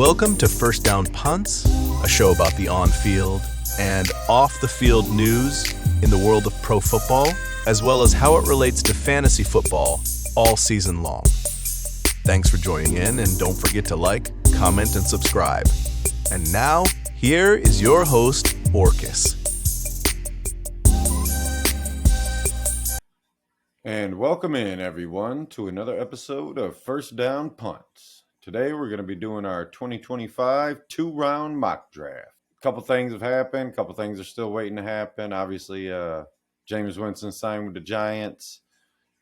Welcome to First Down Punts, a show about the on-field and off-the-field news in the world of pro football, as well as how it relates to fantasy football all season long. Thanks for joining in, and don't forget to like, comment, and subscribe. And now, here is your host, Orcus. And welcome in, everyone, to another episode of First Down Punts. Today, we're going to be doing our 2025 two-round mock draft. A couple things have happened. A couple things are still waiting to happen. Obviously, Jameis Winston signed with the Giants.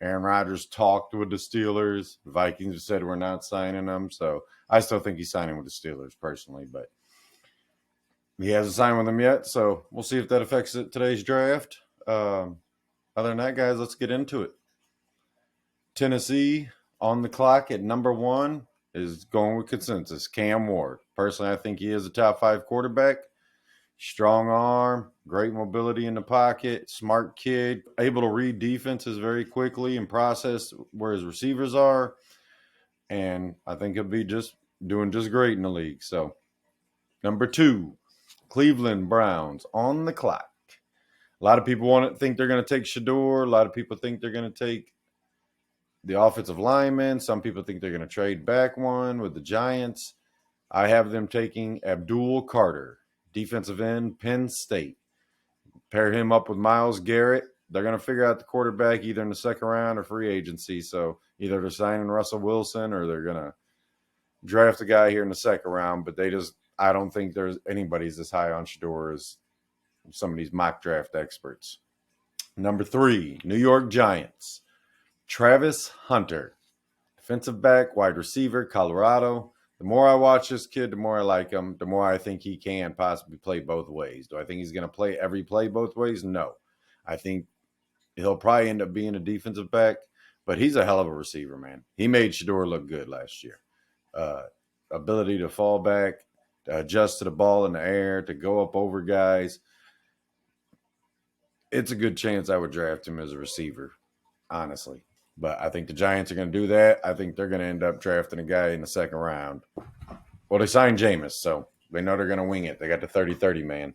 Aaron Rodgers talked with the Steelers. The Vikings have said we're not signing him. So I still think he's signing with the Steelers personally, but he hasn't signed with them yet. So we'll see if that affects today's draft. Other than that, guys, let's get into it. Tennessee on the clock at number 1 is going with consensus. Cam Ward. Personally, I think he is a top 5 quarterback. Strong arm, great mobility in the pocket, smart kid, able to read defenses very quickly and process where his receivers are. And I think he'll be doing great in the league. So, number 2, Cleveland Browns on the clock. A lot of people think they're going to take Shedeur. A lot of people think they're going to take the offensive lineman. Some people think they're going to trade back one with the Giants. I have them taking Abdul Carter, defensive end, Penn State. Pair him up with Myles Garrett. They're going to figure out the quarterback either in the second round or free agency. So either they're signing Russell Wilson or they're going to draft a guy here in the second round. But I don't think there's anybody's as high on Shedeur as some of these mock draft experts. Number 3, New York Giants. Travis Hunter, defensive back, wide receiver, Colorado. The more I watch this kid, the more I like him, the more I think he can possibly play both ways. Do I think he's going to play every play both ways? No. I think he'll probably end up being a defensive back, but he's a hell of a receiver, man. He made Shedeur look good last year. Ability to fall back, to adjust to the ball in the air, to go up over guys. It's a good chance I would draft him as a receiver, honestly. But I think the Giants are going to do that. I think they're going to end up drafting a guy in the second round. Well, they signed Jameis, so they know they're going to wing it. They got the 30-30 man.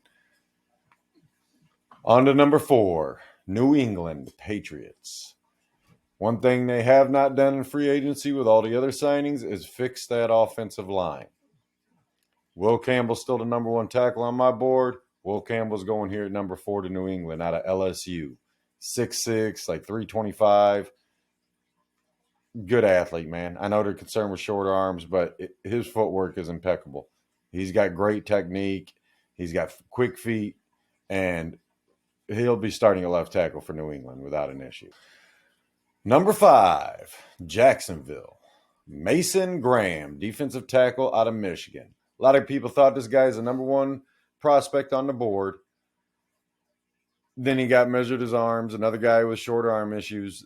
On to number 4, New England Patriots. One thing they have not done in free agency with all the other signings is fix that offensive line. Will Campbell's still the number 1 tackle on my board. Will Campbell's going here at number 4 to New England out of LSU. 6'6", like 325. Good athlete, man. I know they're concerned with short arms, but his footwork is impeccable. He's got great technique. He's got quick feet, and he'll be starting a left tackle for New England without an issue. Number 5, Jacksonville. Mason Graham, defensive tackle out of Michigan. A lot of people thought this guy is the number 1 prospect on the board. Then he got measured his arms. Another guy with short arm issues.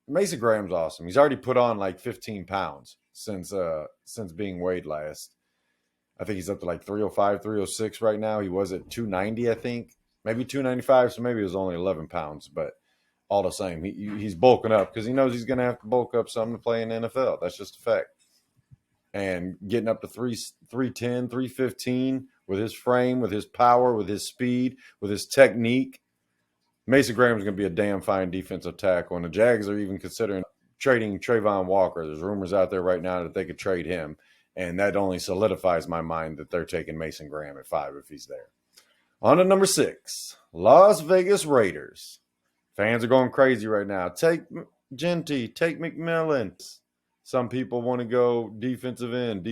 Mason Graham's awesome. He's already put on like 15 pounds since being weighed last. I think he's up to like 305, 306 right now. He was at 290, I think. Maybe 295, so maybe it was only 11 pounds. But all the same, he's bulking up because he knows he's going to have to bulk up something to play in the NFL. That's just a fact. And getting up to 310, 315 with his frame, with his power, with his speed, with his technique. Mason Graham's going to be a damn fine defensive tackle, and the Jags are even considering trading Trayvon Walker. There's rumors out there right now that they could trade him, and that only solidifies my mind that they're taking Mason Graham at 5 if he's there. On to number 6, Las Vegas Raiders. Fans are going crazy right now. Take Genty, take McMillan. Some people want to go defensive end,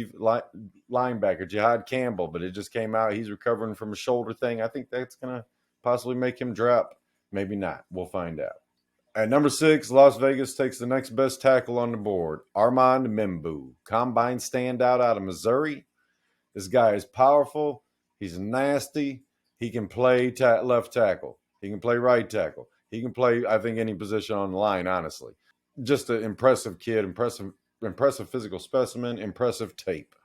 linebacker, Jihad Campbell, but it just came out he's recovering from a shoulder thing. I think that's going to possibly make him drop. Maybe not. We'll find out. At number 6, Las Vegas takes the next best tackle on the board, Armand Membu, combine standout out of Missouri. This guy is powerful. He's nasty. He can play left tackle. He can play right tackle. He can play, I think, any position on the line, honestly. Just an impressive kid, impressive physical specimen, impressive tape.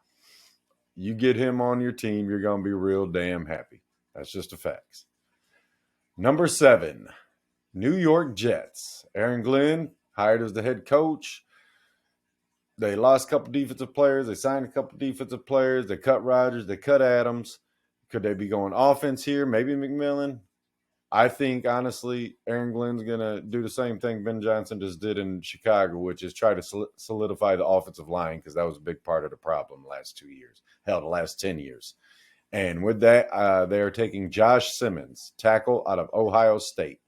You get him on your team, you're going to be real damn happy. That's just the facts. Number 7, New York Jets. Aaron Glenn, hired as the head coach. They lost a couple defensive players. They signed a couple defensive players. They cut Rodgers. They cut Adams. Could they be going offense here? Maybe McMillan. I think, honestly, Aaron Glenn's going to do the same thing Ben Johnson just did in Chicago, which is try to solidify the offensive line because that was a big part of the problem the last 2 years. Hell, the last 10 years. And with that, they are taking Josh Simmons, tackle out of Ohio State.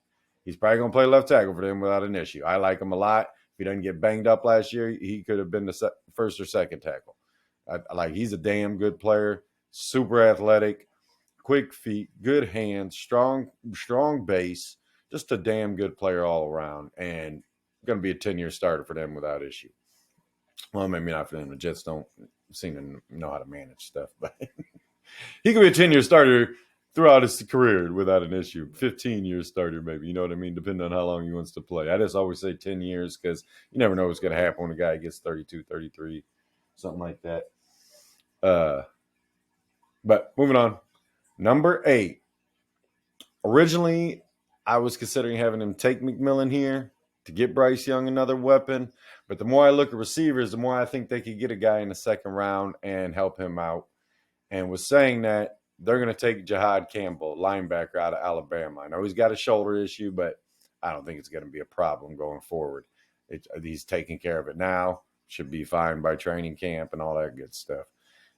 He's probably going to play left tackle for them without an issue. I like him a lot. If he doesn't get banged up last year, he could have been the first or second tackle. He's a damn good player, super athletic, quick feet, good hands, strong base, just a damn good player all around, and going to be a 10-year starter for them without issue. Well, maybe not for them. The Jets don't seem to know how to manage stuff, but he could be a 10-year starter throughout his career without an issue. 15-year starter, maybe. You know what I mean? Depending on how long he wants to play. I just always say 10 years because you never know what's going to happen when a guy gets 32, 33, something like that. But moving on. Number 8. Originally, I was considering having him take McMillan here to get Bryce Young another weapon. But the more I look at receivers, the more I think they could get a guy in the second round and help him out. And was saying that they're going to take Jihad Campbell, linebacker out of Alabama. I know he's got a shoulder issue, but I don't think it's going to be a problem going forward. He's taking care of it now. Should be fine by training camp and all that good stuff.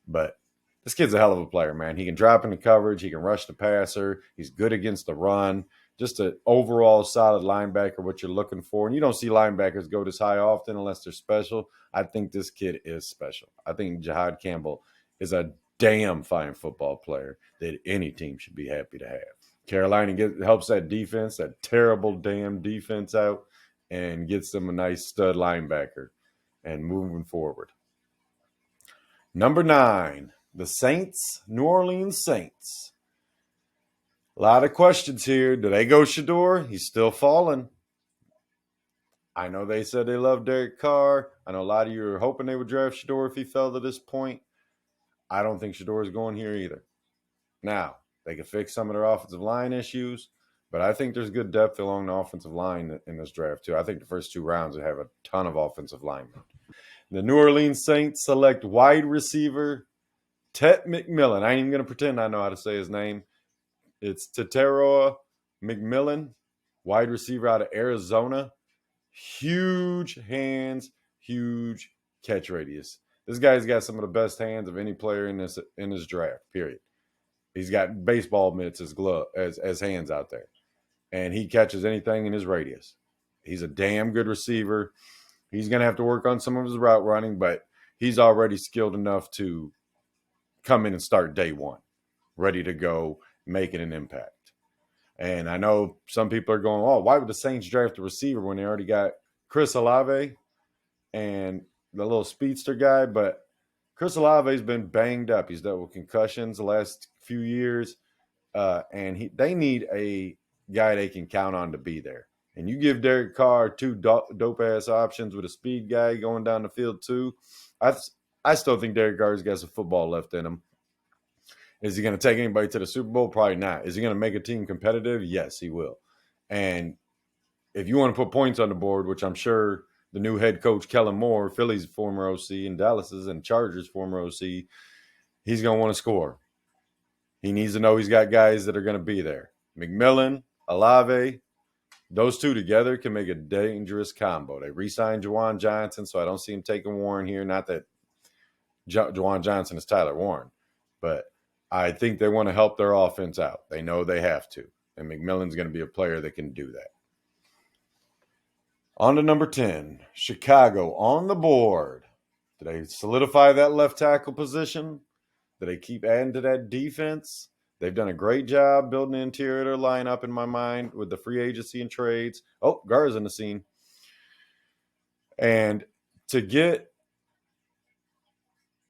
But this kid's a hell of a player, man. He can drop into coverage. He can rush the passer. He's good against the run. Just an overall solid linebacker, what you're looking for. And you don't see linebackers go this high often unless they're special. I think this kid is special. I think Jihad Campbell is a damn fine football player that any team should be happy to have. Carolina helps that defense, that terrible damn defense out, and gets them a nice stud linebacker and moving forward. Number 9. The Saints, New Orleans Saints. A lot of questions here. Do they go Shedeur? He's still falling. I know they said they love Derek Carr. I know a lot of you are hoping they would draft Shedeur if he fell to this point. I don't think Shedeur is going here either. Now, they can fix some of their offensive line issues, but I think there's good depth along the offensive line in this draft too. I think the first 2 rounds would have a ton of offensive linemen. The New Orleans Saints select wide receiver Tet McMillan. I ain't even going to pretend I know how to say his name. It's Tetairoa McMillan, wide receiver out of Arizona. Huge hands, huge catch radius. This guy's got some of the best hands of any player in this draft, period. He's got baseball mitts as hands out there. And he catches anything in his radius. He's a damn good receiver. He's going to have to work on some of his route running, but he's already skilled enough to come in and start day one, ready to go, making an impact. And I know some people are going, oh, why would the Saints draft a receiver when they already got Chris Olave and the little speedster guy? But Chris Olave's been banged up. He's dealt with concussions the last few years, and they need a guy they can count on to be there. And you give Derek Carr 2 dope-ass options with a speed guy going down the field too. I still think Derek Carr's got some football left in him. Is he going to take anybody to the Super Bowl? Probably not. Is he going to make a team competitive? Yes, he will. And if you want to put points on the board, which I'm sure the new head coach, Kellen Moore, Philly's former OC, and Dallas's and Chargers' former OC, he's going to want to score. He needs to know he's got guys that are going to be there. McMillan, Olave, those 2 together can make a dangerous combo. They re-signed Juwan Johnson, so I don't see him taking Warren here. Not that Juwan Johnson is Tyler Warren, but I think they want to help their offense out. They know they have to, and McMillan's going to be a player that can do that. On to number 10, Chicago on the board. Did they solidify that left tackle position? Did they keep adding to that defense? They've done a great job building the interior of their lineup in my mind with the free agency and trades. Oh, Gar's in the scene. And to get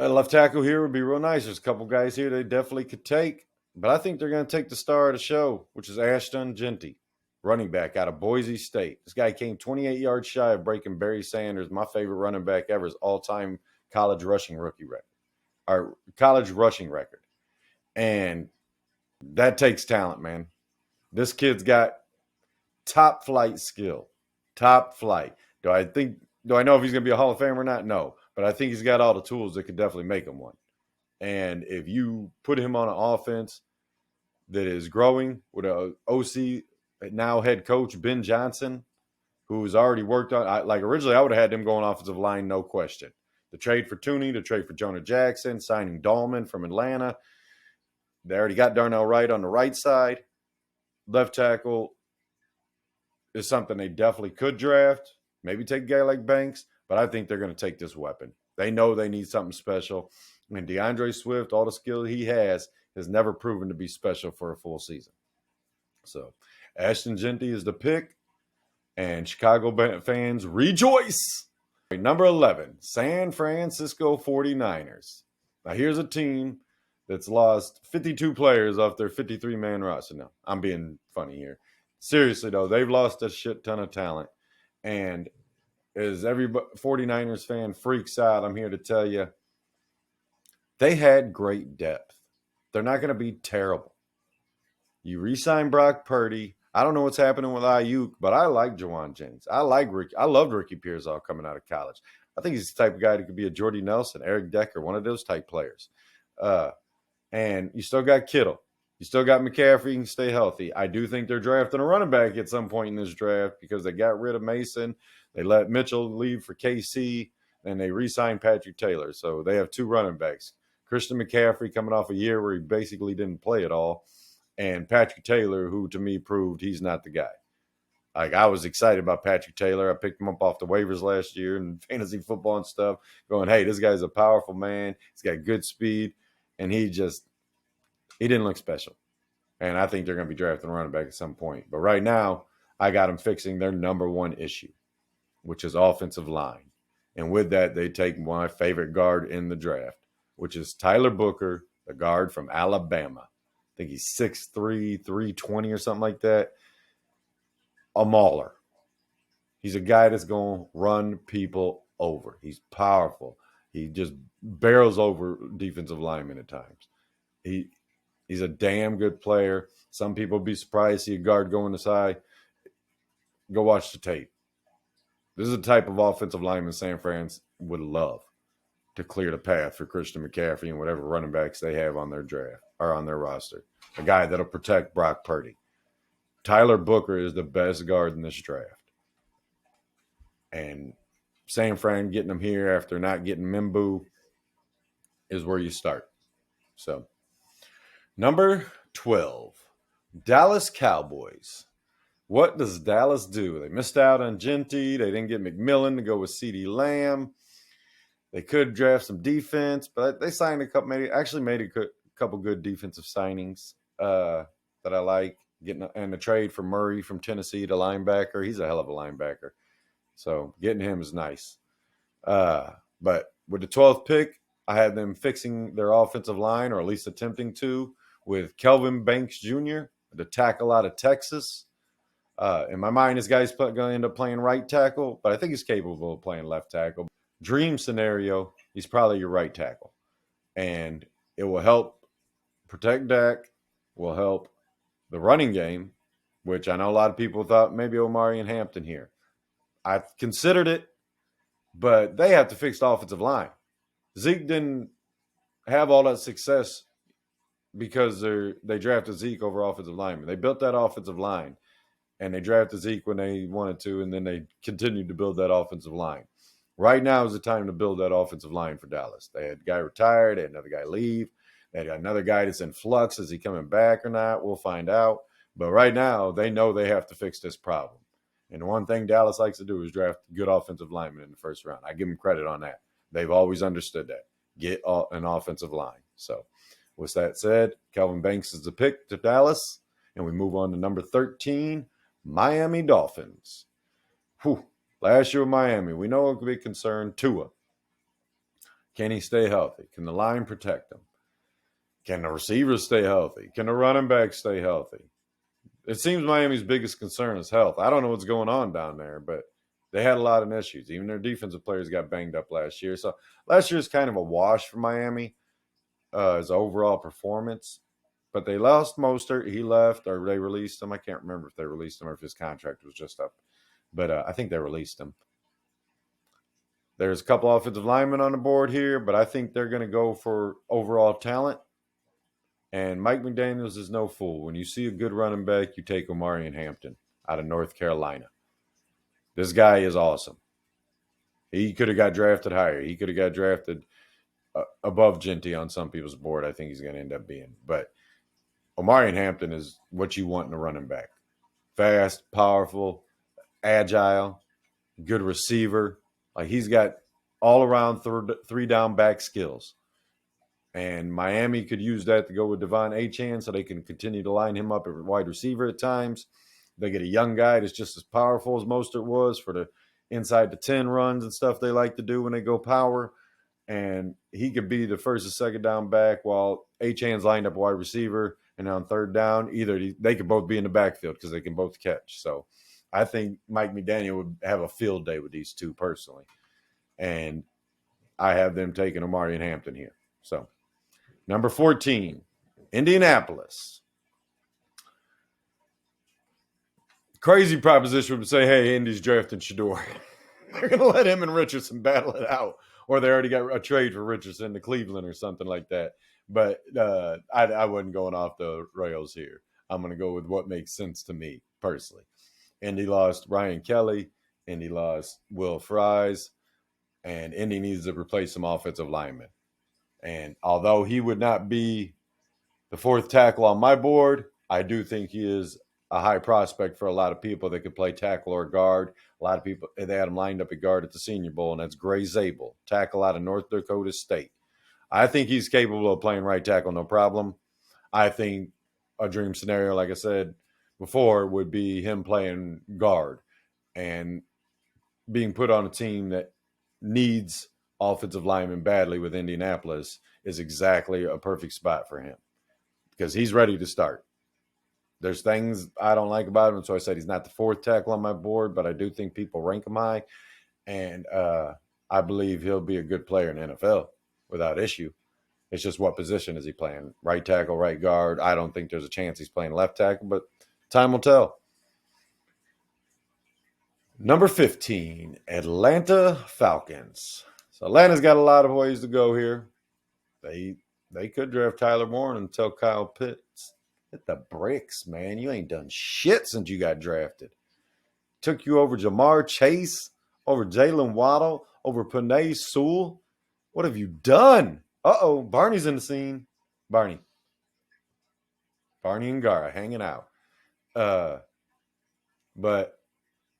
a left tackle here would be real nice. There's a couple guys here they definitely could take, but I think they're going to take the star of the show, which is Ashton Jeanty, running back out of Boise State. This guy came 28 yards shy of breaking Barry Sanders, my favorite running back ever, his all-time college rushing record. And that takes talent, man. This kid's got top flight skill. Top flight. Do I know if he's going to be a Hall of Famer or not? No. But but I think he's got all the tools that could definitely make him one. And if you put him on an offense that is growing with a OC, now head coach Ben Johnson, who's already worked on, like originally I would have had him going offensive line, no question. The trade for Tooney, the trade for Jonah Jackson, signing Dahlman from Atlanta. They already got Darnell Wright on the right side. Left tackle is something they definitely could draft. Maybe take a guy like Banks, but I think they're going to take this weapon. They know they need something special. And DeAndre Swift, all the skill he has never proven to be special for a full season. So Ashton Genty is the pick, and Chicago fans rejoice. Number 11, San Francisco 49ers. Now, here's a team that's lost 52 players off their 53-man roster. No, I'm being funny here. Seriously, though, they've lost a shit ton of talent. And as every 49ers fan freaks out, I'm here to tell you, they had great depth. They're not going to be terrible. You re-sign Brock Purdy. I don't know what's happening with Ayuk, but I like Jawan Jennings. I loved Ricky Pearsall coming out of college. I think he's the type of guy that could be a Jordy Nelson, Eric Decker, one of those type players. And you still got Kittle. You still got McCaffrey. You can stay healthy. I do think they're drafting a running back at some point in this draft because they got rid of Mason. They let Mitchell leave for KC, and they re-signed Patrick Taylor. So they have two running backs. Christian McCaffrey coming off a year where he basically didn't play at all. And Patrick Taylor, who to me proved he's not the guy. Like, I was excited about Patrick Taylor. I picked him up off the waivers last year in fantasy football and stuff, going, hey, this guy's a powerful man. He's got good speed. And he didn't look special. And I think they're going to be drafting a running back at some point. But right now, I got them fixing their number one issue, which is offensive line. And with that, they take my favorite guard in the draft, which is Tyler Booker, the guard from Alabama. I think he's 6'3", 320 or something like that. A mauler. He's a guy that's going to run people over. He's powerful. He just barrels over defensive linemen at times. He's a damn good player. Some people would be surprised to see a guard go in the side. Go watch the tape. This is the type of offensive lineman San Fran would love to clear the path for Christian McCaffrey and whatever running backs they have on their draft or on their roster. A guy that'll protect Brock Purdy. Tyler Booker is the best guard in this draft. And San Fran getting him here after not getting Mimbu is where you start. So, number 12, Dallas Cowboys. What does Dallas do? They missed out on Genty. They didn't get McMillan to go with CeeDee Lamb. They could draft some defense, but they signed made a couple good defensive signings that I like. And the trade for Murray from Tennessee, the linebacker. He's a hell of a linebacker. So getting him is nice. But with the 12th pick, I had them fixing their offensive line, or at least attempting to, with Kelvin Banks Jr., the tackle out of Texas. In my mind, this guy's going to end up playing right tackle, but I think he's capable of playing left tackle. Dream scenario, he's probably your right tackle. And it will help protect Dak, will help the running game, which I know a lot of people thought maybe Omari and Hampton here. I've considered it, but they have to fix the offensive line. Zeke didn't have all that success because they drafted Zeke over offensive linemen. They built that offensive line, and they drafted Zeke when they wanted to, and then they continued to build that offensive line. Right now is the time to build that offensive line for Dallas. They had a guy retired. They had another guy leave. They had another guy that's in flux. Is he coming back or not? We'll find out. But right now, they know they have to fix this problem. And the one thing Dallas likes to do is draft good offensive linemen in the first round. I give them credit on that. They've always understood that. Get an offensive line. So with that said, Kelvin Banks is the pick to Dallas. And we move on to number 13, Miami Dolphins. Whew. Last year with Miami, we know it could be a concern. Tua. Can he stay healthy? Can the line protect him? Can the receivers stay healthy? Can the running backs stay healthy? It seems Miami's biggest concern is health. I don't know what's going on down there, but they had a lot of issues. Even their defensive players got banged up last year. So last year is kind of a wash for Miami as overall performance. But they lost Mostert. He left, or they released him. I can't remember if they released him or if his contract was just up. But I think they released him. There's a couple offensive linemen on the board here, but I think they're going to go for overall talent. And Mike McDaniels is no fool. When you see a good running back, you take Omarion Hampton out of North Carolina. This guy is awesome. He could have got drafted higher. He could have got drafted above Genty on some people's board. I think he's going to end up being. But Omarion Hampton is what you want in a running back. Fast, powerful, agile, good receiver. Like he's got all around three down back skills. And Miami could use that to go with Devon Achane so they can continue to line him up at wide receiver at times. They get a young guy that's just as powerful as Mostert was for the inside the 10 runs and stuff they like to do when they go power. And he could be the first or second down back while Achane's lined up wide receiver. And on third down, either they could both be in the backfield because they can both catch. So I think Mike McDaniel would have a field day with these two personally. And I have them taking Omarion Hampton here. So number 14, Indianapolis. Crazy proposition would say, hey, Indy's drafting Shedeur. They're going to let him and Richardson battle it out. Or they already got a trade for Richardson to Cleveland or something like that. But I wasn't going off the rails here. I'm going to go with what makes sense to me personally. Indy lost Ryan Kelly. Indy lost Will Fries. And Indy needs to replace some offensive linemen. And although he would not be the fourth tackle on my board, I do think he is a high prospect for a lot of people that could play tackle or guard. A lot of people, they had him lined up at guard at the Senior Bowl, and that's Gray Zabel, tackle out of North Dakota State. I think he's capable of playing right tackle, no problem. I think a dream scenario, like I said before, would be him playing guard and being put on a team that needs offensive linemen badly with Indianapolis is exactly a perfect spot for him because he's ready to start. There's things I don't like about him, so I said he's not the fourth tackle on my board, but I do think people rank him high, and I believe he'll be a good player in the NFL without issue. It's just what position is he playing? Right tackle, right guard? I don't think there's a chance he's playing left tackle, but time will tell. Number 15, Atlanta Falcons. So Atlanta's got a lot of ways to go here. They could draft Tyler Warren and tell Kyle Pitts, hit the bricks, man. You ain't done shit since you got drafted. Took you over Jamar Chase, over Jalen Waddle, over Penei Sewell. What have you done? Uh-oh, Barney's in the scene. Barney and Gara hanging out. But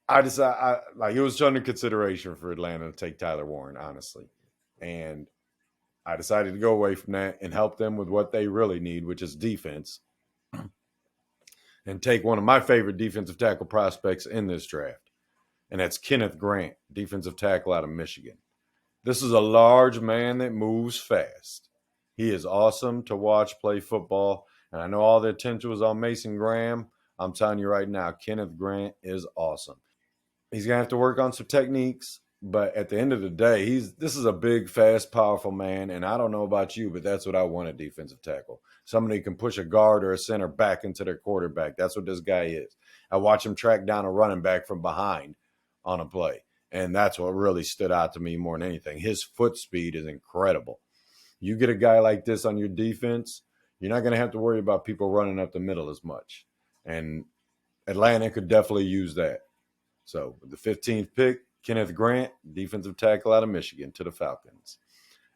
I decided, like it was under consideration for Atlanta to take Tyler Warren, honestly. And I decided to go away from that and help them with what they really need, which is defense. And take one of my favorite defensive tackle prospects in this draft. And that's Kenneth Grant, defensive tackle out of Michigan. This is a large man that moves fast. He is awesome to watch play football. And I know all the attention was on Mason Graham. I'm telling you right now, Kenneth Grant is awesome. He's going to have to work on some techniques. But at the end of the day, this is a big, fast, powerful man. And I don't know about you, but that's what I want at defensive tackle. Somebody who can push a guard or a center back into their quarterback. That's what this guy is. I watch him track down a running back from behind on a play. And that's what really stood out to me more than anything. His foot speed is incredible. You get a guy like this on your defense, you're not going to have to worry about people running up the middle as much. And Atlanta could definitely use that. So with the 15th pick, Kenneth Grant, defensive tackle out of Michigan, to the Falcons.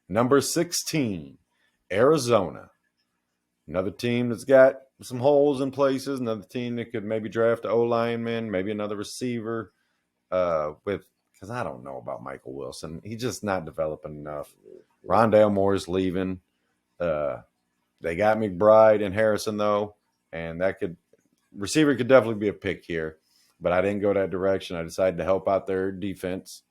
Number 16, Arizona. Another team that's got some holes in places. Another team that could maybe draft an O-lineman, maybe another receiver because I don't know about Michael Wilson. He's just not developing enough. Rondale Moore's leaving. They got McBride and Harrison, though, and receiver could definitely be a pick here. But I didn't go that direction. I decided to help out their defense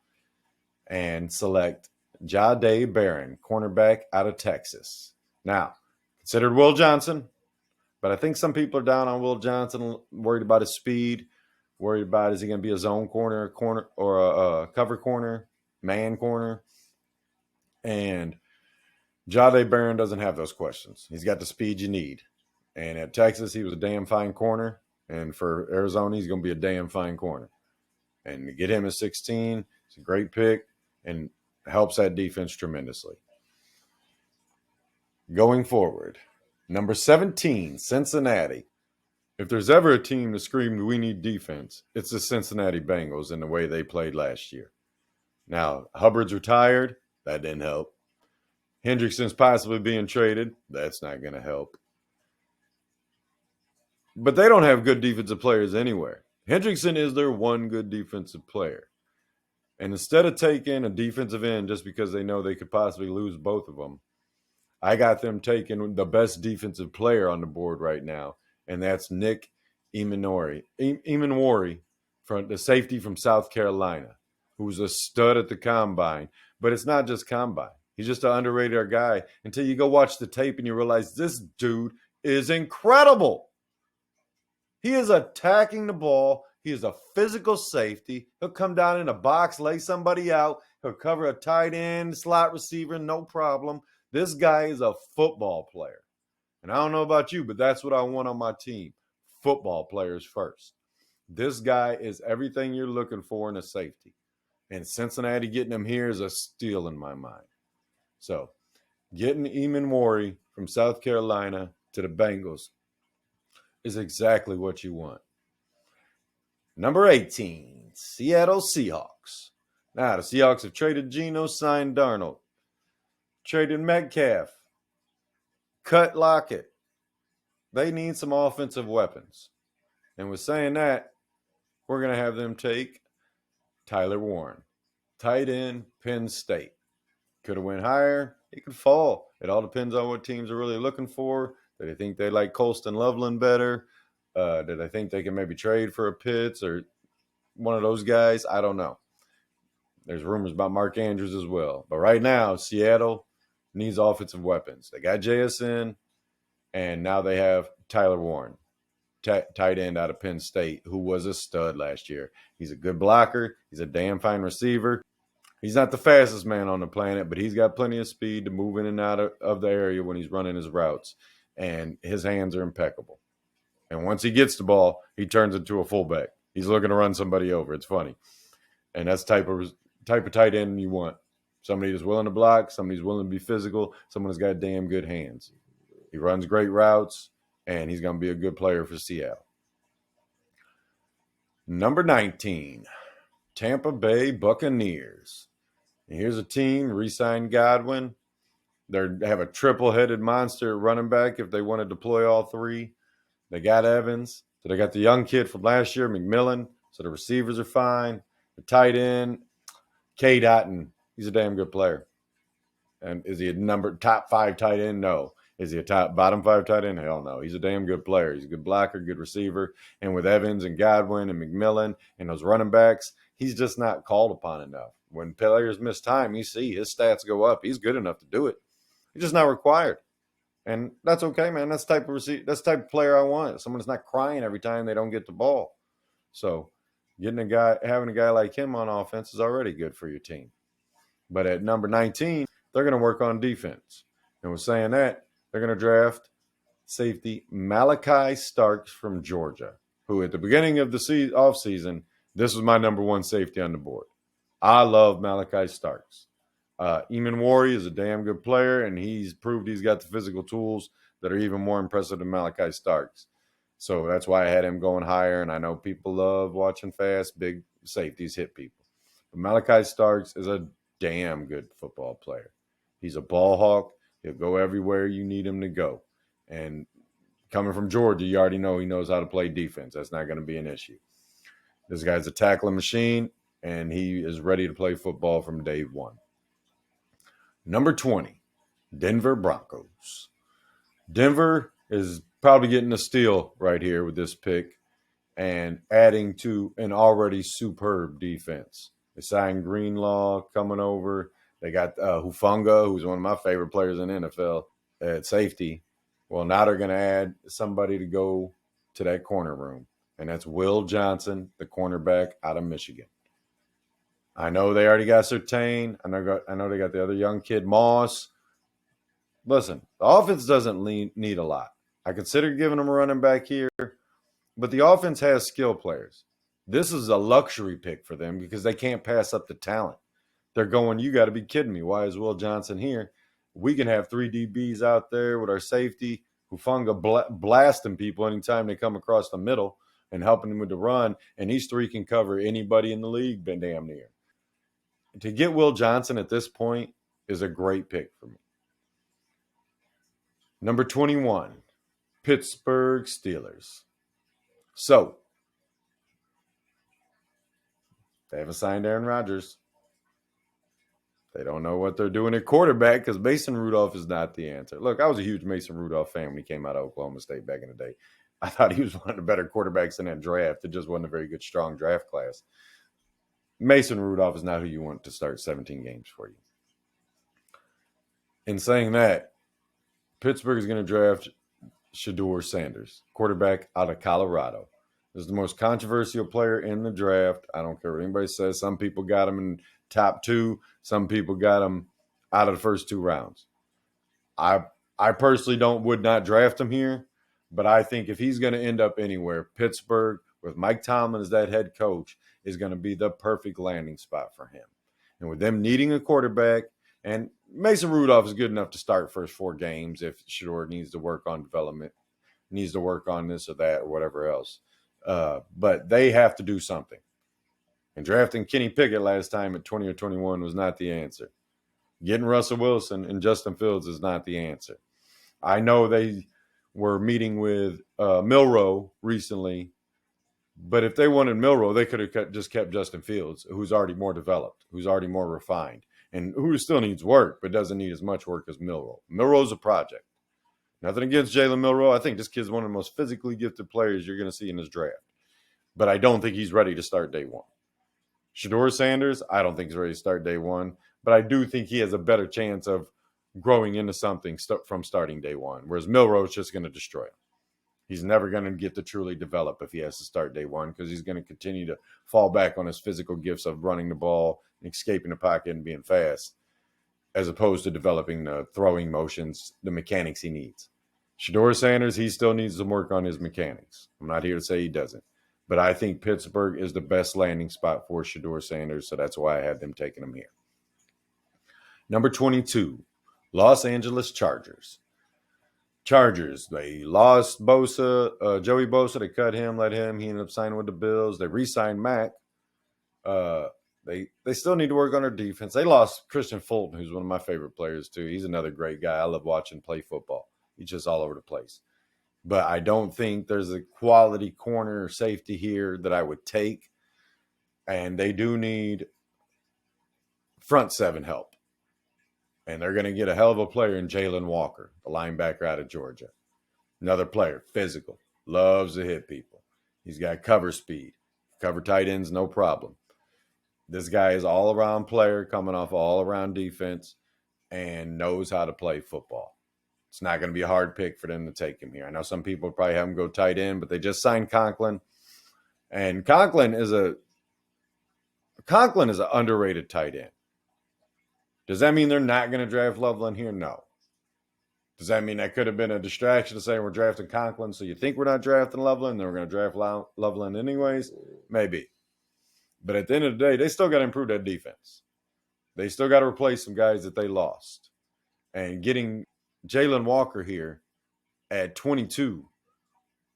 and select Jahdae Barron, cornerback out of Texas. Now, considered Will Johnson, but I think some people are down on Will Johnson, worried about his speed, worried about is he going to be a zone corner, or a cover corner, man corner. And Jahdae Barron doesn't have those questions. He's got the speed you need. And at Texas, he was a damn fine corner. And for Arizona, he's going to be a damn fine corner. And to get him at 16, it's a great pick. And helps that defense tremendously. Going forward, number 17, Cincinnati. If there's ever a team that screamed, we need defense, it's the Cincinnati Bengals in the way they played last year. Now, Hubbard's retired. That didn't help. Hendrickson's possibly being traded. That's not going to help. But they don't have good defensive players anywhere. Hendrickson is their one good defensive player. And instead of taking a defensive end just because they know they could possibly lose both of them, I got them taking the best defensive player on the board right now, and that's Nick Emanwari, from the safety from South Carolina, who's a stud at the combine. But it's not just combine. He's just an underrated guy until you go watch the tape and you realize this dude is incredible. He is attacking the ball. He is a physical safety. He'll come down in a box, lay somebody out. He'll cover a tight end, slot receiver, no problem. This guy is a football player. And I don't know about you, but that's what I want on my team. Football players first. This guy is everything you're looking for in a safety. And Cincinnati getting him here is a steal in my mind. So getting Emanwari from South Carolina to the Bengals is exactly what you want. Number 18, Seattle Seahawks. Now, the Seahawks have traded Geno, signed Darnold, traded Metcalf, cut Lockett. They need some offensive weapons. And with saying that, we're going to have them take Tyler Warren, tight end, Penn State. Could have went higher. It could fall. It all depends on what teams are really looking for. Do they think they like Colston Loveland better? Do they think they can maybe trade for a Pitts or one of those guys? I don't know. There's rumors about Mark Andrews as well. But right now, Seattle needs offensive weapons. They got JSN, and now they have Tyler Warren, tight end out of Penn State, who was a stud last year. He's a good blocker. He's a damn fine receiver. He's not the fastest man on the planet, but he's got plenty of speed to move in and out of the area when he's running his routes. And his hands are impeccable. And once he gets the ball, he turns into a fullback. He's looking to run somebody over. It's funny. And that's the type of tight end you want. Somebody that's willing to block, somebody who's willing to be physical, someone who's got damn good hands. He runs great routes, and he's going to be a good player for Seattle. Number 19, Tampa Bay Buccaneers. And here's a team, re-signed Godwin. They have a triple-headed monster at running back if they want to deploy all three. They got Evans. So they got the young kid from last year, McMillan. So the receivers are fine. The tight end, Cade Otton. He's a damn good player. And is he a top 5 tight end? No. Is he a bottom 5 tight end? Hell no. He's a damn good player. He's a good blocker, good receiver. And with Evans and Godwin and McMillan and those running backs, he's just not called upon enough. When players miss time, you see his stats go up. He's good enough to do it. He's just not required. And that's okay, man. That's the type of player I want. Someone that's not crying every time they don't get the ball. So having a guy like him on offense is already good for your team. But at number 19, they're going to work on defense. And with saying that, they're going to draft safety Malachi Starks from Georgia, who at the beginning of the offseason, this was my number 1 safety on the board. I love Malachi Starks. Emanwari is a damn good player, and he's proved he's got the physical tools that are even more impressive than Malachi Starks. So that's why I had him going higher, and I know people love watching fast, big safeties hit people. But Malachi Starks is a damn good football player. He's a ball hawk. He'll go everywhere you need him to go. And coming from Georgia, you already know he knows how to play defense. That's not going to be an issue. This guy's a tackling machine, and he is ready to play football from day one. Number 20, Denver Broncos. Denver is probably getting a steal right here with this pick and adding to an already superb defense. They signed Greenlaw coming over. They got Hufanga, who's one of my favorite players in the NFL, at safety. Well, now they're going to add somebody to go to that corner room, and that's Will Johnson, the cornerback out of Michigan. I know they already got Surtain. I know they got the other young kid, Moss. Listen, the offense doesn't need a lot. I consider giving them a running back here, but the offense has skill players. This is a luxury pick for them because they can't pass up the talent. They're going, you got to be kidding me. Why is Will Johnson here? We can have three DBs out there with our safety, Hufunga blasting people anytime they come across the middle and helping them with the run. And these three can cover anybody in the league, damn near. To get Will Johnson at this point is a great pick for me. Number 21, Pittsburgh Steelers. So, they haven't signed Aaron Rodgers. They don't know what they're doing at quarterback because Mason Rudolph is not the answer. Look, I was a huge Mason Rudolph fan when he came out of Oklahoma State back in the day. I thought he was one of the better quarterbacks in that draft. It just wasn't a very good, strong draft class. Mason Rudolph is not who you want to start 17 games for you. In saying that, Pittsburgh is going to draft Shedeur Sanders, quarterback out of Colorado. This is the most controversial player in the draft. I don't care what anybody says. Some people got him in top 2. Some people got him out of the first 2 rounds. I personally would not draft him here, but I think if he's going to end up anywhere, Pittsburgh with Mike Tomlin as that head coach is going to be the perfect landing spot for him. And with them needing a quarterback, and Mason Rudolph is good enough to start first 4 games if Shedeur needs to work on development, needs to work on this or that or whatever else. But they have to do something. And drafting Kenny Pickett last time at 20 or 21 was not the answer. Getting Russell Wilson and Justin Fields is not the answer. I know they were meeting with Milroe recently, but if they wanted Milroe, they could have just kept Justin Fields, who's already more developed, who's already more refined, and who still needs work, but doesn't need as much work as Milroe. Milroe's a project. Nothing against Jalen Milroe. I think this kid's one of the most physically gifted players you're going to see in this draft. But I don't think he's ready to start day one. Shedeur Sanders, I don't think he's ready to start day one. But I do think he has a better chance of growing into something from starting day one. Whereas Milroe is just going to destroy him. He's never going to get to truly develop if he has to start day one because he's going to continue to fall back on his physical gifts of running the ball, escaping the pocket, and being fast, as opposed to developing the throwing motions, the mechanics he needs. Shedeur Sanders, he still needs to work on his mechanics. I'm not here to say he doesn't. But I think Pittsburgh is the best landing spot for Shedeur Sanders, so that's why I had them taking him here. Number 22, Los Angeles Chargers. Chargers, they lost Bosa, Joey Bosa. They cut him, let him. He ended up signing with the Bills. They re-signed Mack. They still need to work on their defense. They lost Christian Fulton, who's one of my favorite players too. He's another great guy. I love watching play football. He's just all over the place. But I don't think there's a quality corner or safety here that I would take. And they do need front 7 help. And they're going to get a hell of a player in Jalen Walker, the linebacker out of Georgia. Another player, physical, loves to hit people. He's got cover speed. Cover tight ends, no problem. This guy is all-around player coming off all-around defense and knows how to play football. It's not going to be a hard pick for them to take him here. I know some people probably have him go tight end, but they just signed Conklin. And Conklin is an underrated tight end. Does that mean they're not going to draft Loveland here? No. Does that mean that could have been a distraction to say we're drafting Conklin, so you think we're not drafting Loveland, then we're going to draft Loveland anyways? Maybe. But at the end of the day, they still got to improve that defense. They still got to replace some guys that they lost. And getting Jalen Walker here at 22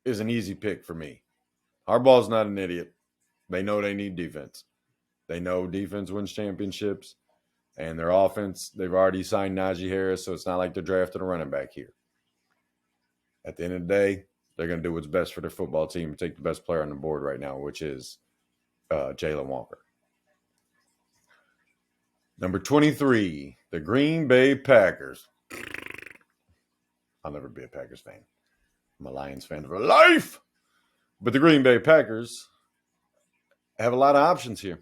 is an easy pick for me. Harbaugh's not an idiot. They know they need defense. They know defense wins championships. And their offense, they've already signed Najee Harris, so it's not like they're drafting a running back here. At the end of the day, they're going to do what's best for their football team and take the best player on the board right now, which is Jalen Walker. Number 23, the Green Bay Packers. I'll never be a Packers fan. I'm a Lions fan for life. But the Green Bay Packers have a lot of options here.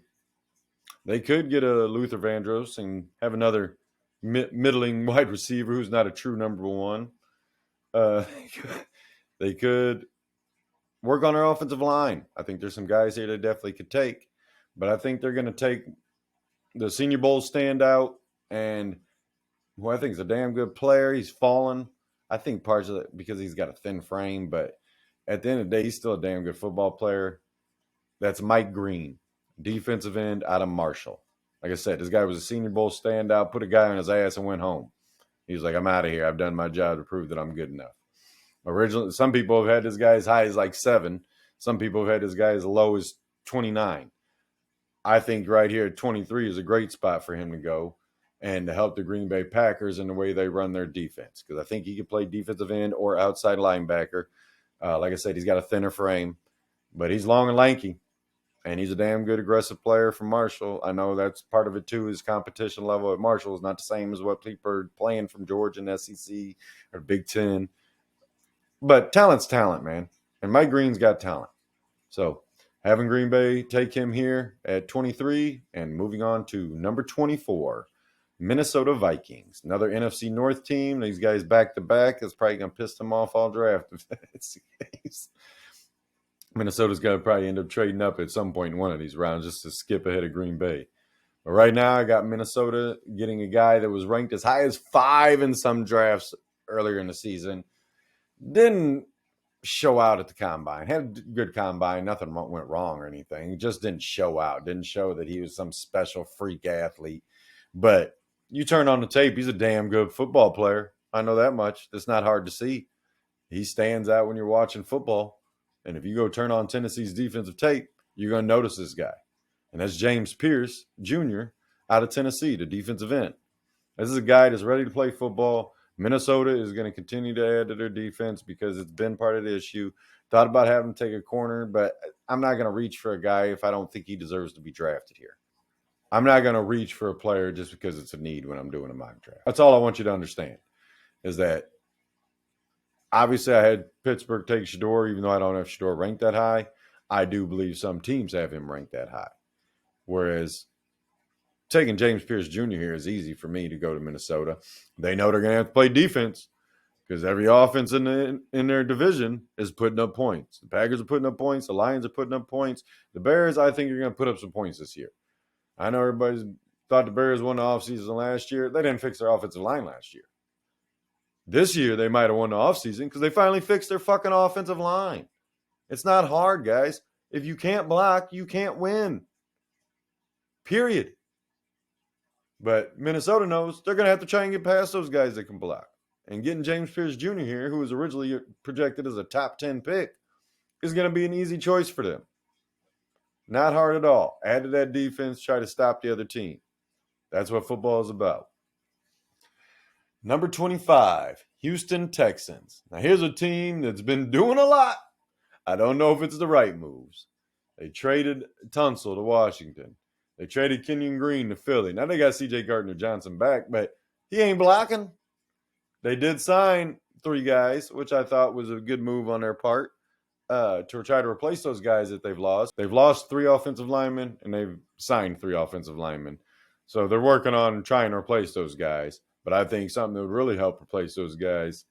They could get a Luther Vandross and have another middling wide receiver who's not a true number 1. They could work on their offensive line. I think there's some guys here they definitely could take. But I think they're going to take the Senior Bowl standout and who I think is a damn good player. He's fallen. I think parts of it because he's got a thin frame. But at the end of the day, he's still a damn good football player. That's Mike Green. Defensive end out of Marshall, Like I said, this guy was a Senior Bowl standout, put a guy on his ass and went home. He was like, I'm out of here. I've done my job to prove that I'm good enough. Originally, some people have had this guy as high as like 7. Some people have had this guy as low as 29. I think right here at 23 is a great spot for him to go and to help the Green Bay Packers in the way they run their defense. Because I think he could play defensive end or outside linebacker. Like I said, he's got a thinner frame, but he's long and lanky. And he's a damn good aggressive player from Marshall. I know that's part of it too. His competition level at Marshall is not the same as what people are playing from Georgia and SEC or Big Ten. But talent's talent, man. And Mike Green's got talent. So having Green Bay take him here at 23 and moving on to number 24, Minnesota Vikings. Another NFC North team. These guys back to back is probably going to piss them off all draft if that's the case. Minnesota's going to probably end up trading up at some point in one of these rounds just to skip ahead of Green Bay. But right now, I got Minnesota getting a guy that was ranked as high as 5 in some drafts earlier in the season. Didn't show out at the combine. Had a good combine. Nothing went wrong or anything. He just didn't show out. Didn't show that he was some special freak athlete. But you turn on the tape, he's a damn good football player. I know that much. That's not hard to see. He stands out when you're watching football. And if you go turn on Tennessee's defensive tape, you're going to notice this guy. And that's James Pierce Jr. out of Tennessee, the defensive end. This is a guy that's ready to play football. Minnesota is going to continue to add to their defense because it's been part of the issue. Thought about having him take a corner, but I'm not going to reach for a guy if I don't think he deserves to be drafted here. I'm not going to reach for a player just because it's a need when I'm doing a mock draft. That's all I want you to understand is that obviously, I had Pittsburgh take Shedeur, even though I don't have Shedeur ranked that high. I do believe some teams have him ranked that high. Whereas taking James Pierce Jr. here is easy for me to go to Minnesota. They know they're going to have to play defense because every offense in their division is putting up points. The Packers are putting up points. The Lions are putting up points. The Bears, I think, are going to put up some points this year. I know everybody's thought the Bears won the offseason last year. They didn't fix their offensive line last year. This year, they might have won the offseason because they finally fixed their fucking offensive line. It's not hard, guys. If you can't block, you can't win. Period. But Minnesota knows they're going to have to try and get past those guys that can block. And getting James Pierce Jr. here, who was originally projected as a top 10 pick, is going to be an easy choice for them. Not hard at all. Add to that defense, try to stop the other team. That's what football is about. Number 25, Houston Texans. Now, here's a team that's been doing a lot. I don't know if it's the right moves. They traded Tunsil to Washington. They traded Kenyon Green to Philly. Now, they got C.J. Gardner-Johnson back, but he ain't blocking. They did sign 3 guys, which I thought was a good move on their part to try to replace those guys that they've lost. They've lost 3 offensive linemen, and they've signed 3 offensive linemen. So they're working on trying to replace those guys. But I think something that would really help replace those guys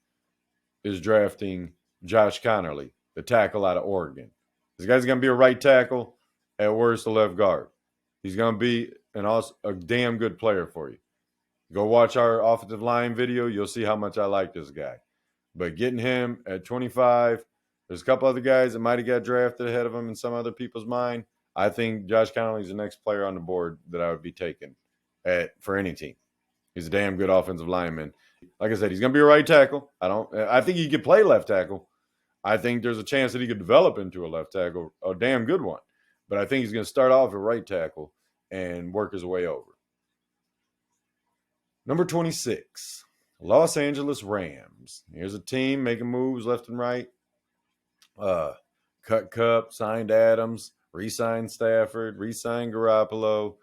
is drafting Josh Connerly, the tackle out of Oregon. This guy's going to be a right tackle, at worst a left guard. He's going to be a damn good player for you. Go watch our offensive line video. You'll see how much I like this guy. But getting him at 25, there's a couple other guys that might have got drafted ahead of him in some other people's mind. I think Josh Connerly's the next player on the board that I would be taking for any team. He's a damn good offensive lineman. Like I said, he's going to be a right tackle. I think he could play left tackle. I think there's a chance that he could develop into a left tackle, a damn good one. But I think he's going to start off at right tackle and work his way over. Number 26, Los Angeles Rams. Here's a team making moves left and right. Cut Kupp, signed Adams, re-signed Stafford, re-signed Garoppolo.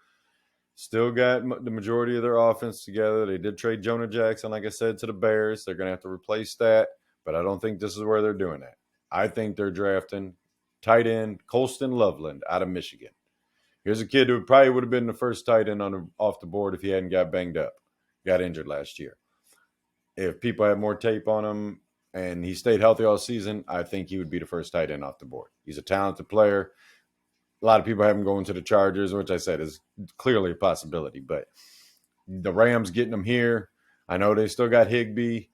Still got the majority of their offense together. They did trade Jonah Jackson, like I said, to the Bears. They're going to have to replace that, but I don't think this is where they're doing that. I think they're drafting tight end Colston Loveland out of Michigan. Here's a kid who probably would have been the first tight end off the board if he hadn't got banged up, got injured last year. If people had more tape on him and he stayed healthy all season, I think he would be the first tight end off the board. He's a talented player. A lot of people have him going to the Chargers, which I said is clearly a possibility. But the Rams getting him here. I know they still got Higbee.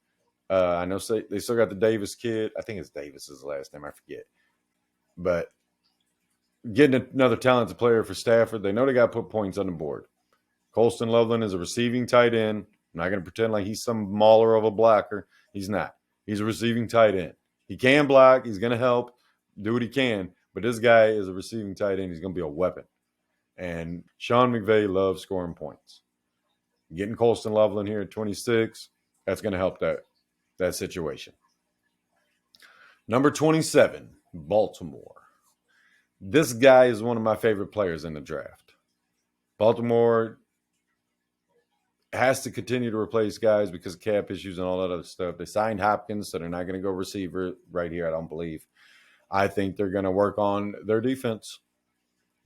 I know they still got the Davis kid. I think it's Davis's last name. I forget. But getting another talented player for Stafford, they know they got to put points on the board. Colston Loveland is a receiving tight end. I'm not going to pretend like he's some mauler of a blocker. He's not. He's a receiving tight end. He can block. He's going to help, do what he can. But this guy is a receiving tight end. He's going to be a weapon. And Sean McVay loves scoring points. Getting Colston Loveland here at 26, that's going to help that situation. Number 27, Baltimore. This guy is one of my favorite players in the draft. Baltimore has to continue to replace guys because of cap issues and all that other stuff. They signed Hopkins, so they're not going to go receiver right here, I don't believe. I think they're going to work on their defense.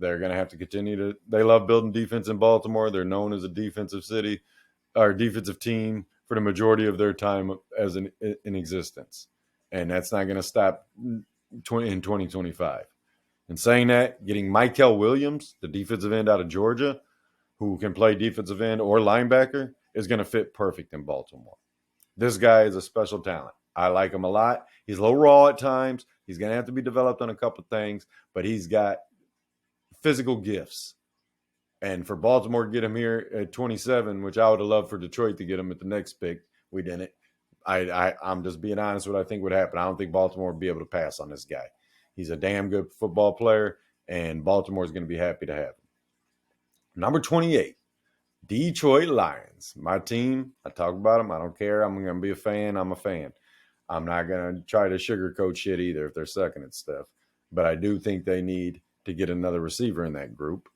They're going to have to continue to – they love building defense in Baltimore. They're known as a defensive city or defensive team for the majority of their time as in existence. And that's not going to stop in 2025. And saying that, getting Michael Williams, the defensive end out of Georgia, who can play defensive end or linebacker, is going to fit perfect in Baltimore. This guy is a special talent. I like him a lot. He's a little raw at times. He's going to have to be developed on a couple things, but he's got physical gifts. And for Baltimore to get him here at 27, which I would have loved for Detroit to get him at the next pick, we didn't. I'm just being honest with what I think would happen. I don't think Baltimore would be able to pass on this guy. He's a damn good football player, and Baltimore is going to be happy to have him. Number 28, Detroit Lions. My team, I talk about them. I don't care. I'm going to be a fan. I'm a fan. I'm not going to try to sugarcoat shit either if they're sucking at stuff. But I do think they need to get another receiver in that group.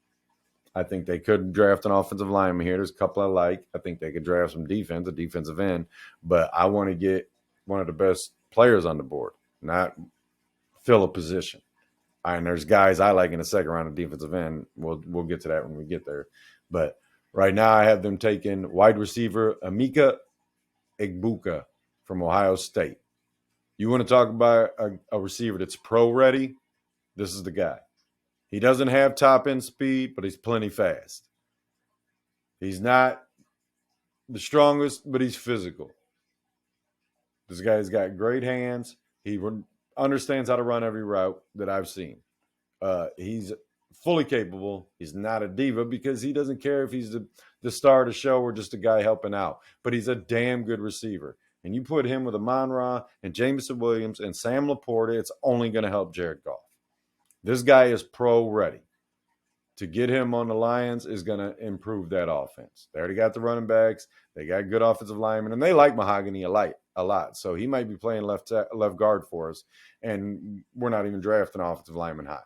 I think they could draft an offensive lineman here. There's a couple I like. I think they could draft some defense, a defensive end. But I want to get one of the best players on the board, not fill a position. And there's guys I like in the second round of defensive end. We'll get to that when we get there. But right now I have them taking wide receiver Emeka Egbuka from Ohio State. You want to talk about a receiver that's pro-ready? This is the guy. He doesn't have top-end speed, but he's plenty fast. He's not the strongest, but he's physical. This guy's got great hands. He understands how to run every route that I've seen. He's fully capable. He's not a diva because he doesn't care if he's the star of the show or just a guy helping out. But he's a damn good receiver. And you put him with Amon-Ra and Jameson Williams and Sam Laporta, it's only going to help Jared Goff. This guy is pro-ready. To get him on the Lions is going to improve that offense. They already got the running backs. They got good offensive linemen, and they like Mahogany a lot. So he might be playing left guard for us, and we're not even drafting offensive lineman high.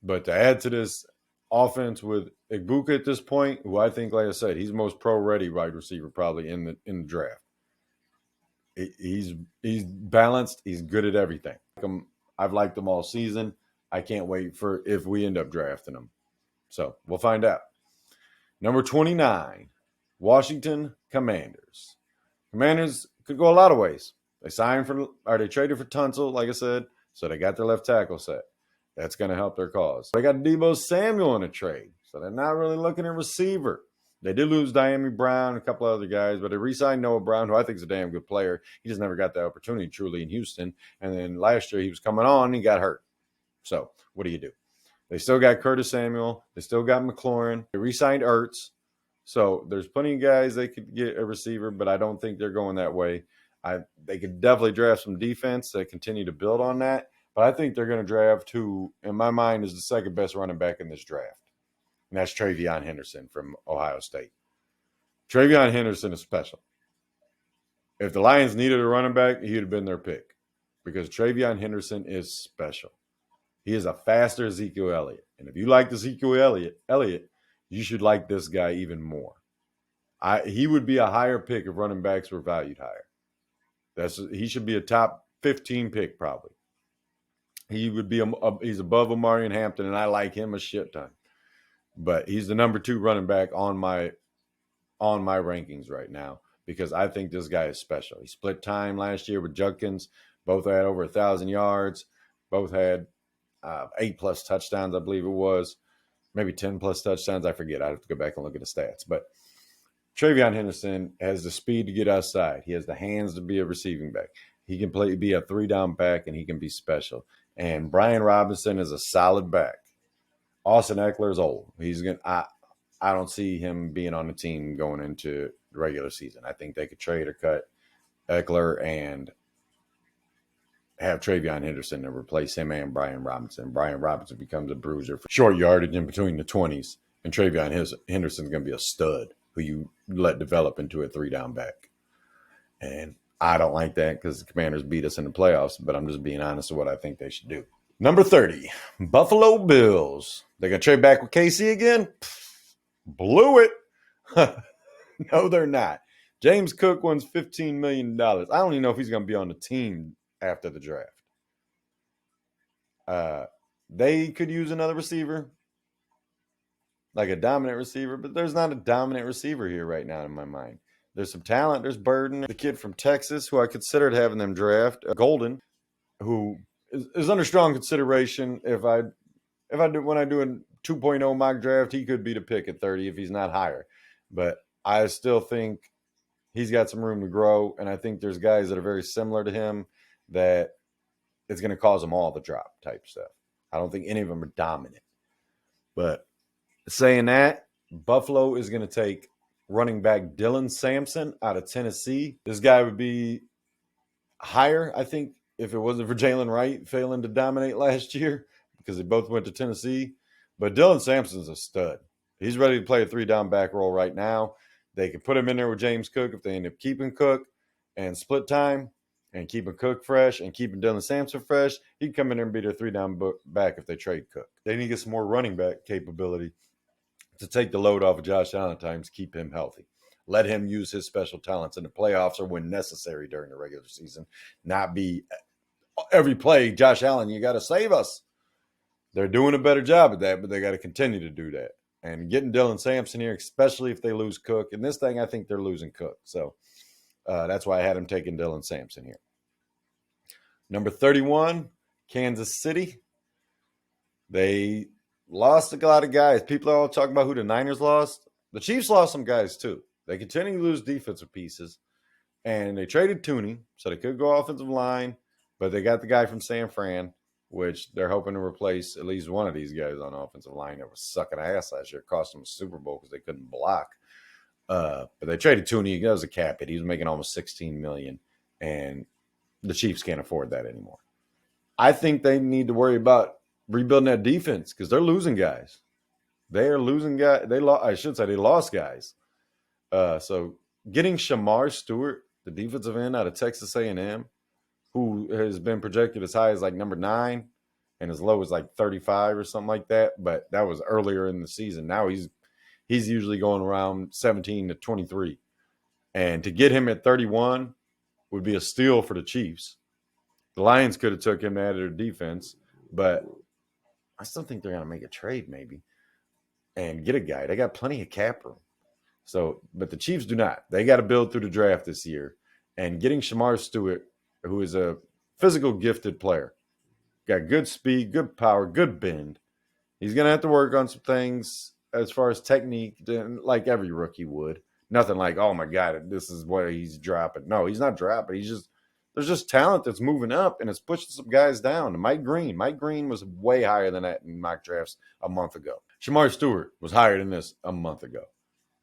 But to add to this offense with Egbuka at this point, who I think, like I said, he's the most pro-ready wide receiver probably in the draft. He's balanced. He's good at everything. I've liked him all season. I can't wait for if we end up drafting him. So we'll find out. Number 29, Washington Commanders. Commanders could go a lot of ways. They traded for Tunsil, like I said, so they got their left tackle set. That's going to help their cause. They got Deebo Samuel in a trade, so they're not really looking at receiver. They did lose Diami Brown, a couple other guys, but they re-signed Noah Brown, who I think is a damn good player. He just never got the opportunity truly in Houston. And then last year he was coming on and he got hurt. So what do? They still got Curtis Samuel. They still got McLaurin. They re-signed Ertz. So there's plenty of guys they could get a receiver, but I don't think they're going that way. They could definitely draft some defense to continue to build on that. But I think they're going to draft who, in my mind, is the second best running back in this draft. And that's Travion Henderson from Ohio State. Travion Henderson is special. If the Lions needed a running back, he would have been their pick because Travion Henderson is special. He is a faster Ezekiel Elliott. And if you liked Ezekiel Elliott, you should like this guy even more. He would be a higher pick if running backs were valued higher. He should be a top 15 pick probably. He would be he's above Omarion Hampton, and I like him a shit ton. But he's the number 2 running back on my rankings right now because I think this guy is special. He split time last year with Judkins. Both had over 1,000 yards. Both had 8+ touchdowns, I believe it was. Maybe 10+ touchdowns. I forget. I have to go back and look at the stats. But Travion Henderson has the speed to get outside. He has the hands to be a receiving back. He can be a 3-down back, and he can be special. And Brian Robinson is a solid back. Austin Eckler is old. I don't see him being on the team going into the regular season. I think they could trade or cut Eckler and have Travion Henderson to replace him and Brian Robinson. Brian Robinson becomes a bruiser for short yardage in between the 20s, and Travion Henderson's going to be a stud who you let develop into a 3-down back. And I don't like that because the Commanders beat us in the playoffs, but I'm just being honest with what I think they should do. Number 30, Buffalo Bills. They're going to trade back with KC again? Blew it. No, they're not. James Cook wants $15 million. I don't even know if he's going to be on the team after the draft. They could use another receiver, like a dominant receiver, but there's not a dominant receiver here right now in my mind. There's some talent. There's Burden, the kid from Texas, who I considered having them draft. Golden, who is under strong consideration. When I do a 2.0 mock draft, he could be the pick at 30 if he's not higher. But I still think he's got some room to grow, and I think there's guys that are very similar to him that it's going to cause them all to drop type stuff. I don't think any of them are dominant. But saying that, Buffalo is going to take running back Dylan Sampson out of Tennessee. This guy would be higher, I think, if it wasn't for Jalen Wright failing to dominate last year because they both went to Tennessee. But Dylan Sampson's a stud. He's ready to play a 3-down back role right now. They can put him in there with James Cook if they end up keeping Cook and split time and keeping Cook fresh and keeping Dylan Sampson fresh. He'd come in there and be their 3-down back if they trade Cook. They need to get some more running back capability to take the load off of Josh Allen at times, keep him healthy. Let him use his special talents in the playoffs or when necessary during the regular season. Not be every play, Josh Allen, you got to save us. They're doing a better job at that, but they got to continue to do that. And getting Dylan Sampson here, especially if they lose Cook. In this thing, I think they're losing Cook. So that's why I had him taking Dylan Sampson here. Number 31, Kansas City. They lost a lot of guys. People are all talking about who the Niners lost. The Chiefs lost some guys too. They continue to lose defensive pieces. And they traded Tooney, so they could go offensive line. But they got the guy from San Fran, which they're hoping to replace at least one of these guys on the offensive line that was sucking ass last year. It cost them a Super Bowl because they couldn't block. But they traded Tooney. That was a cap hit. He was making almost $16 million, and the Chiefs can't afford that anymore. I think they need to worry about rebuilding that defense because they're losing guys. They are losing guys. They lost guys. So getting Shamar Stewart, the defensive end out of Texas A&M, who has been projected as high as like number 9 and as low as like 35 or something like that. But that was earlier in the season. Now he's usually going around 17 to 23. And to get him at 31 would be a steal for the Chiefs. The Lions could have took him to add to their defense, but I still think they're going to make a trade maybe and get a guy. They got plenty of cap room. So, but the Chiefs do not. They got to build through the draft this year. And getting Shamar Stewart, who is a physical gifted player, got good speed, good power, good bend. He's going to have to work on some things as far as technique, like every rookie would. Nothing like, oh my God, this is what he's dropping. No, he's not dropping. There's just talent that's moving up and it's pushing some guys down. Mike Green was way higher than that in mock drafts a month ago. Shamar Stewart was higher than this a month ago.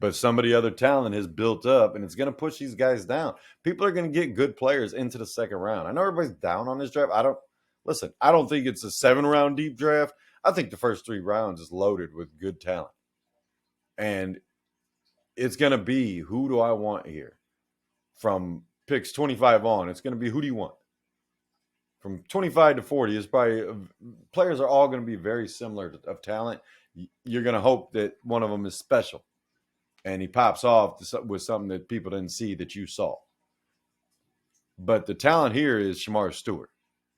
But some of the other talent has built up, and it's going to push these guys down. People are going to get good players into the second round. I know everybody's down on this draft. I don't think it's a 7-round deep draft. I think the first 3 rounds is loaded with good talent. And it's going to be, who do I want here? From picks 25 on, it's going to be, who do you want? From 25 to 40, it's probably, players are all going to be very similar of talent. You're going to hope that one of them is special. And he pops off with something that people didn't see that you saw. But the talent here is Shamar Stewart.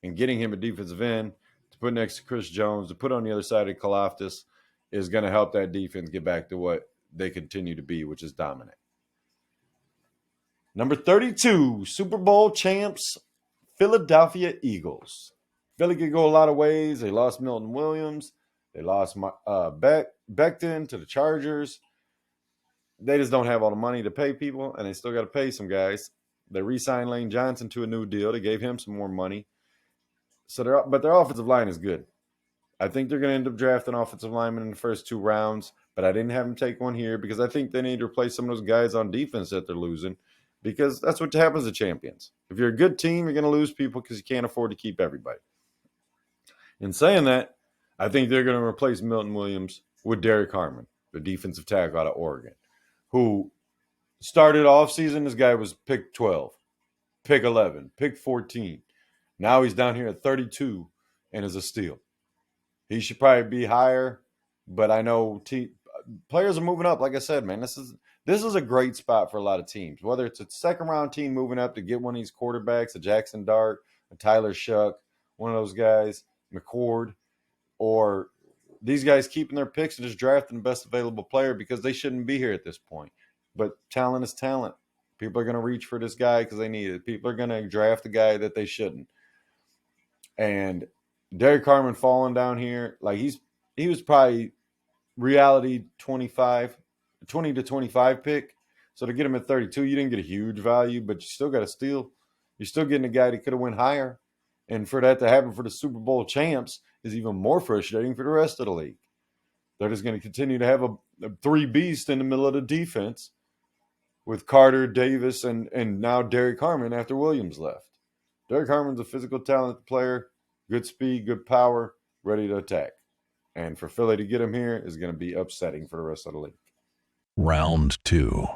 And getting him a defensive end to put next to Chris Jones, to put on the other side of Kalafdis, is going to help that defense get back to what they continue to be, which is dominant. Number 32, Super Bowl champs, Philadelphia Eagles. Philly could go a lot of ways. They lost Milton Williams. They lost Becton to the Chargers. They just don't have all the money to pay people, and they still got to pay some guys. They re-signed Lane Johnson to a new deal. They gave him some more money. But their offensive line is good. I think they're going to end up drafting offensive linemen in the first 2 rounds, but I didn't have them take one here because I think they need to replace some of those guys on defense that they're losing, because that's what happens to champions. If you're a good team, you're going to lose people because you can't afford to keep everybody. In saying that, I think they're going to replace Milton Williams with Derek Harmon, the defensive tackle out of Oregon, who started off season. This guy was pick 12, pick 11, pick 14. Now he's down here at 32 and is a steal. He should probably be higher, but I know players are moving up. Like I said, man, this is a great spot for a lot of teams. Whether it's a second round team moving up to get one of these quarterbacks, a Jackson Dart, a Tyler Shuck, one of those guys, McCord, or these guys keeping their picks and just drafting the best available player because they shouldn't be here at this point. But talent is talent. People are going to reach for this guy because they need it. People are going to draft the guy that they shouldn't. And Derek Carmen falling down here, like he was probably reality 20 to 25 pick. So to get him at 32, you didn't get a huge value, but you still got a steal. You're still getting a guy that could have went higher. And for that to happen for the Super Bowl champs is even more frustrating for the rest of the league. They're just going to continue to have a three beast in the middle of the defense with Carter, Davis, and now Derek Harmon after Williams left. Derek Harmon's a physical talent player, good speed, good power, ready to attack. And for Philly to get him here is going to be upsetting for the rest of the league. Round 2.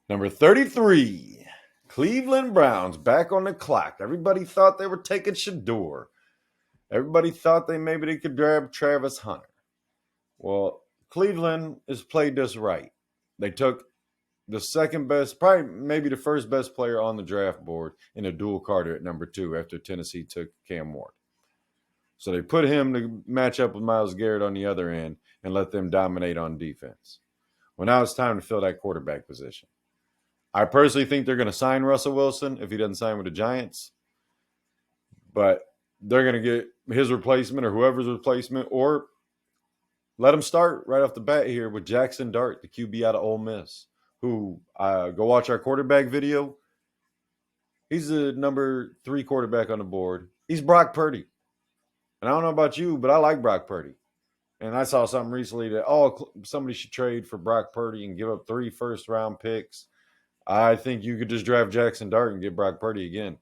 Number 33, Cleveland Browns back on the clock. Everybody thought they were taking Shedeur. Everybody thought maybe they could grab Travis Hunter. Well, Cleveland has played this right. They took the second best, probably maybe the first best player on the draft board in a dual Carter at number 2 after Tennessee took Cam Ward. So they put him to match up with Myles Garrett on the other end and let them dominate on defense. Well, now it's time to fill that quarterback position. I personally think they're going to sign Russell Wilson if he doesn't sign with the Giants. But they're going to get his replacement or whoever's replacement, or let him start right off the bat here with Jackson Dart, the QB out of Ole Miss, who go watch our quarterback video. He's the number 3 quarterback on the board. He's Brock Purdy. And I don't know about you, but I like Brock Purdy. And I saw something recently that, somebody should trade for Brock Purdy and give up 3 first-round picks. I think you could just draft Jackson Dart and get Brock Purdy again,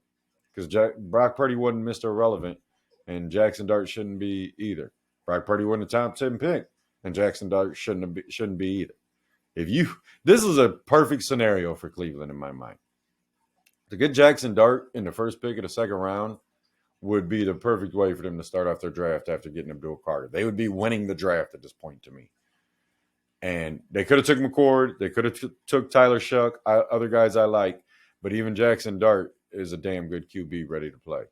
because Brock Purdy wasn't Mr. Irrelevant, and Jackson Dart shouldn't be either. Brock Purdy wasn't a top 10 pick, and Jackson Dart shouldn't be either. This is a perfect scenario for Cleveland in my mind. To get Jackson Dart in the first pick of the second round would be the perfect way for them to start off their draft after getting Abdul Carter. They would be winning the draft at this point to me. And they could have took McCord. They could have took Tyler Shuck, other guys I like. But even Jackson Dart is a damn good QB ready to play.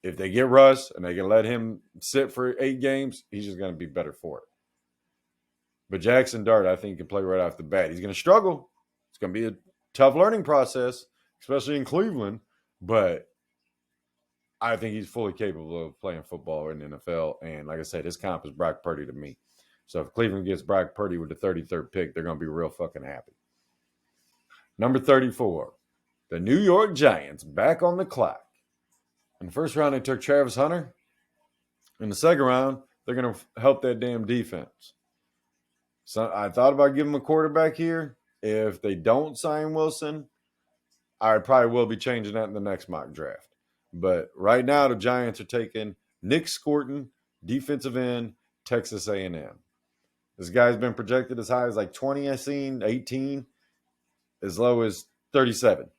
If they get Russ and they can let him sit for 8 games, he's just going to be better for it. But Jackson Dart, I think, can play right off the bat. He's going to struggle. It's going to be a tough learning process, especially in Cleveland. But I think he's fully capable of playing football in the NFL. And like I said, his comp is Brock Purdy to me. So if Cleveland gets Brock Purdy with the 33rd pick, they're going to be real fucking happy. Number 34, the New York Giants back on the clock. In the first round, they took Travis Hunter. In the second round, they're going to help that damn defense. So I thought about giving them a quarterback here. If they don't sign Wilson, I probably will be changing that in the next mock draft. But right now, the Giants are taking Nick Scorton, defensive end, Texas A&M. This guy's been projected as high as like 20, I've seen, 18, as low as 37.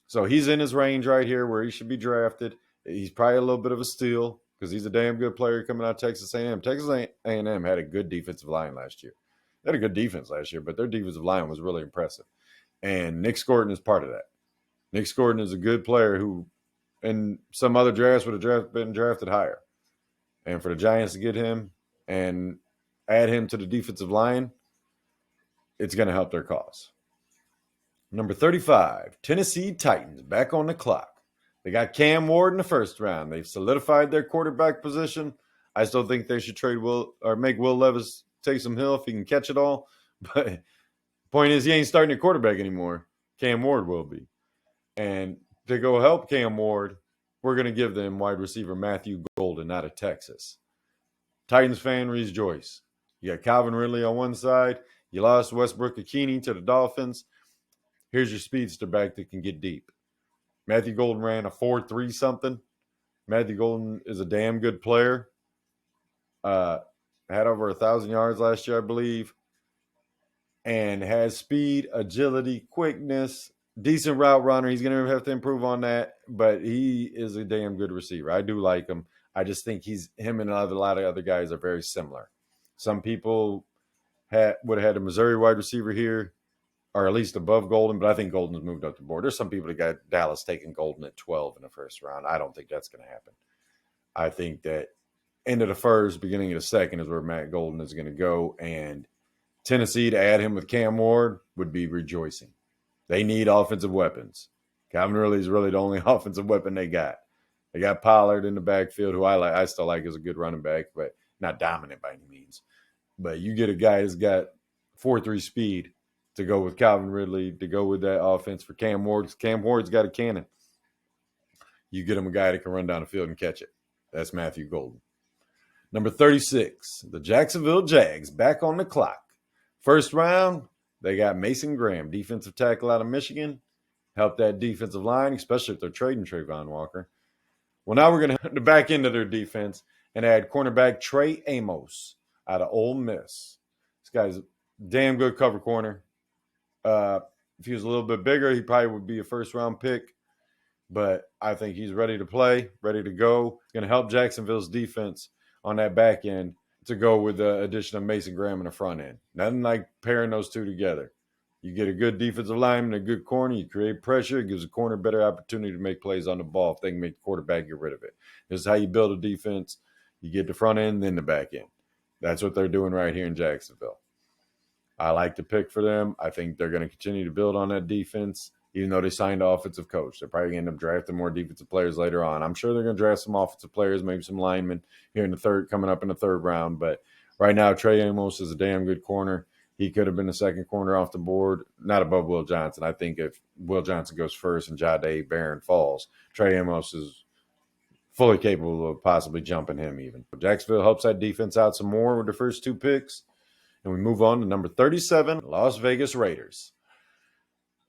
So he's in his range right here where he should be drafted. He's probably a little bit of a steal because he's a damn good player coming out of Texas A&M. Texas A&M had a good defensive line last year. They had a good defense last year, but their defensive line was really impressive. And Nick Scorton is part of that. Nick Scorton is a good player who in some other drafts would have been drafted higher. And for the Giants to get him and add him to the defensive line, it's going to help their cause. Number 35, Tennessee Titans back on the clock. They got Cam Ward in the first round. They've solidified their quarterback position. I still think they should trade make Will Levis Taysom Hill if he can catch it all. But the point is, he ain't starting a quarterback anymore. Cam Ward will be. And to go help Cam Ward, we're going to give them wide receiver Matthew Golden out of Texas. Titans fan rejoice. You got Calvin Ridley on one side. You lost Westbrook-Ikini to the Dolphins. Here's your speedster back that can get deep. Matthew Golden ran a 4.3 something. Matthew Golden is a damn good player. Had over 1,000 yards last year, I believe, and has speed, agility, quickness, decent route runner. He's going to have to improve on that, but he is a damn good receiver. I do like him. I just think him and a lot of other guys are very similar. Some people would have had a Missouri wide receiver here, or at least above Golden, but I think Golden's moved up the board. There's some people that got Dallas taking Golden at 12 in the first round. I don't think that's going to happen. I think that end of the first, beginning of the second is where Matt Golden is going to go, and Tennessee to add him with Cam Ward would be rejoicing. They need offensive weapons. Calvin Ridley is really the only offensive weapon they got. They got Pollard in the backfield, who I still like as a good running back, but not dominant by any means. But you get a guy that's got 4.3 speed to go with Calvin Ridley, to go with that offense for Cam Ward. Cam Ward's got a cannon. You get him a guy that can run down the field and catch it. That's Matthew Golden. Number 36, the Jacksonville Jags, back on the clock. First round, they got Mason Graham, defensive tackle out of Michigan. Help that defensive line, especially if they're trading Trayvon Walker. Well, now we're going to back into their defense and add cornerback Trey Amos out of Ole Miss. This guy's a damn good cover corner. If he was a little bit bigger, he probably would be a first-round pick. But I think he's ready to play, ready to go. He's going to help Jacksonville's defense on that back end to go with the addition of Mason Graham in the front end. Nothing like pairing those two together. You get a good defensive lineman, a good corner, you create pressure, it gives a corner better opportunity to make plays on the ball if they can make the quarterback get rid of it. This is how you build a defense. You get the front end, then the back end. That's what they're doing right here in Jacksonville. I like the pick for them. I think they're going to continue to build on that defense, even though they signed an offensive coach. They're probably going to end up drafting more defensive players later on. I'm sure they're going to draft some offensive players, maybe some linemen here in the third, coming up in the third round. But right now, Trey Amos is a damn good corner. He could have been the second corner off the board, not above Will Johnson. I think if Will Johnson goes first and Jahdae Barron falls, Trey Amos is fully capable of possibly jumping him even. Jacksonville helps that defense out some more with the first two picks. And we move on to number 37, Las Vegas Raiders.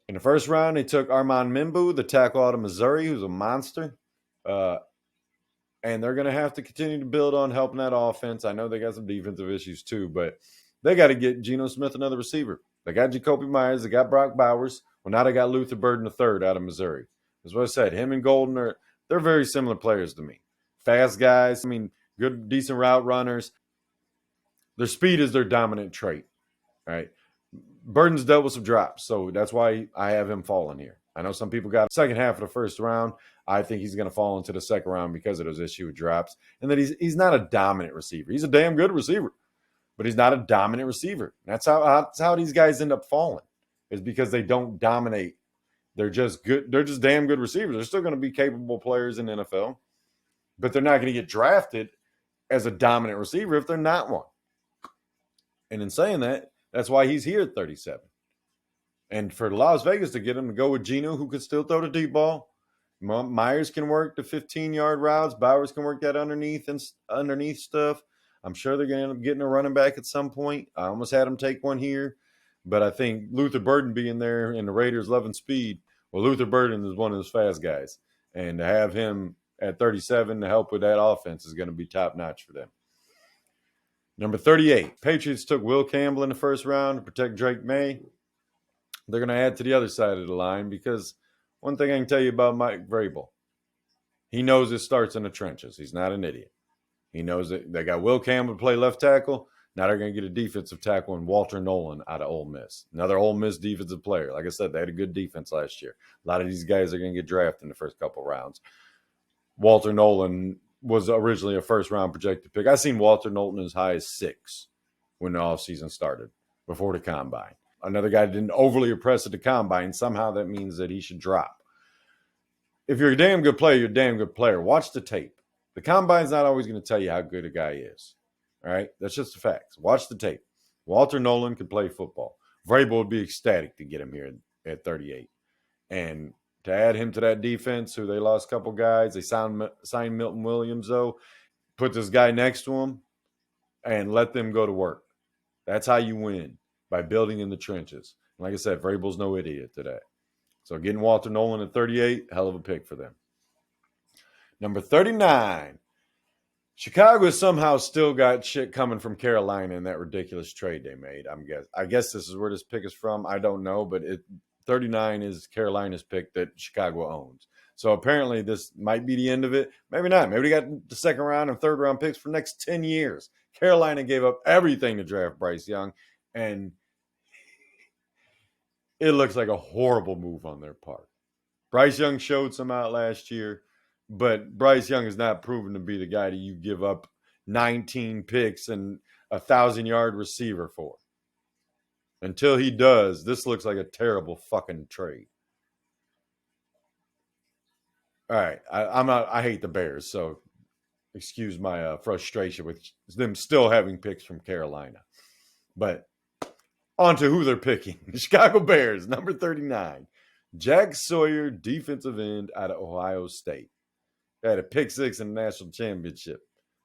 In the first round, they took Armand Mimbu, the tackle out of Missouri, who's a monster. And they're going to have to continue to build on helping that offense. I know they got some defensive issues too, but they got to get Geno Smith another receiver. They got Jacoby Myers. They got Brock Bowers. Well, now they got Luther Burden III out of Missouri. That's what I said. Him and Golden they're very similar players to me. Fast guys. I mean, good, decent route runners. Their speed is their dominant trait, right? Burden's dealt with some drops, so that's why I have him falling here. I know some people got second half of the first round. I think he's going to fall into the second round because of those issue with drops, and that he's not a dominant receiver. He's a damn good receiver, but he's not a dominant receiver. That's how these guys end up falling, is because they don't dominate. They're just good. They're just damn good receivers. They're still going to be capable players in the NFL, but they're not going to get drafted as a dominant receiver if they're not one. And in saying that, that's why he's here at 37. And for Las Vegas to get him to go with Geno, who can still throw the deep ball. Myers can work the 15-yard routes. Bowers can work that underneath stuff. I'm sure they're going to end up getting a running back at some point. I almost had him take one here. But I think Luther Burden being there and the Raiders loving speed, well, Luther Burden is one of those fast guys. And to have him at 37 to help with that offense is going to be top-notch for them. Number 38, Patriots took Will Campbell in the first round to protect Drake May. They're going to add to the other side of the line because one thing I can tell you about Mike Vrabel, he knows it starts in the trenches. He's not an idiot. He knows that they got Will Campbell to play left tackle. Now they're going to get a defensive tackle in Walter Nolan out of Ole Miss. Another Ole Miss defensive player. Like I said, they had a good defense last year. A lot of these guys are going to get drafted in the first couple rounds. Walter Nolan was originally a first-round projected pick. I seen Walter Nolan as high as 6 when the offseason started, before the combine. Another guy didn't overly impress at the combine. Somehow that means that he should drop. If you're a damn good player, you're a damn good player. Watch the tape. The combine's not always going to tell you how good a guy is. All right? That's just the facts. Watch the tape. Walter Nolan can play football. Vrabel would be ecstatic to get him here at 38. And to add him to that defense, who they lost a couple guys. They signed Milton Williams, though. Put this guy next to him. and let them go to work. That's how you win, by building in the trenches. And like I said, Vrabel's no idiot today. So getting Walter Nolan at 38, hell of a pick for them. Number 39, Chicago somehow still got shit coming from Carolina in that ridiculous trade they made. I guess this is where this pick is from. I don't know, but 39 is Carolina's pick that Chicago owns. So apparently this might be the end of it. Maybe not. Maybe they got the second round and third round picks for the next 10 years. Carolina gave up everything to draft Bryce Young, and it looks like a horrible move on their part. Bryce Young showed some out last year, but Bryce Young is not proven to be the guy that you give up 19 picks and 1,000-yard receiver for. Until he does, this looks like a terrible fucking trade. All right, I hate the Bears, so excuse my frustration with them still having picks from Carolina. But on to who they're picking. The Chicago Bears, number 39. Jack Sawyer, defensive end out of Ohio State. Had a pick six in the national championship.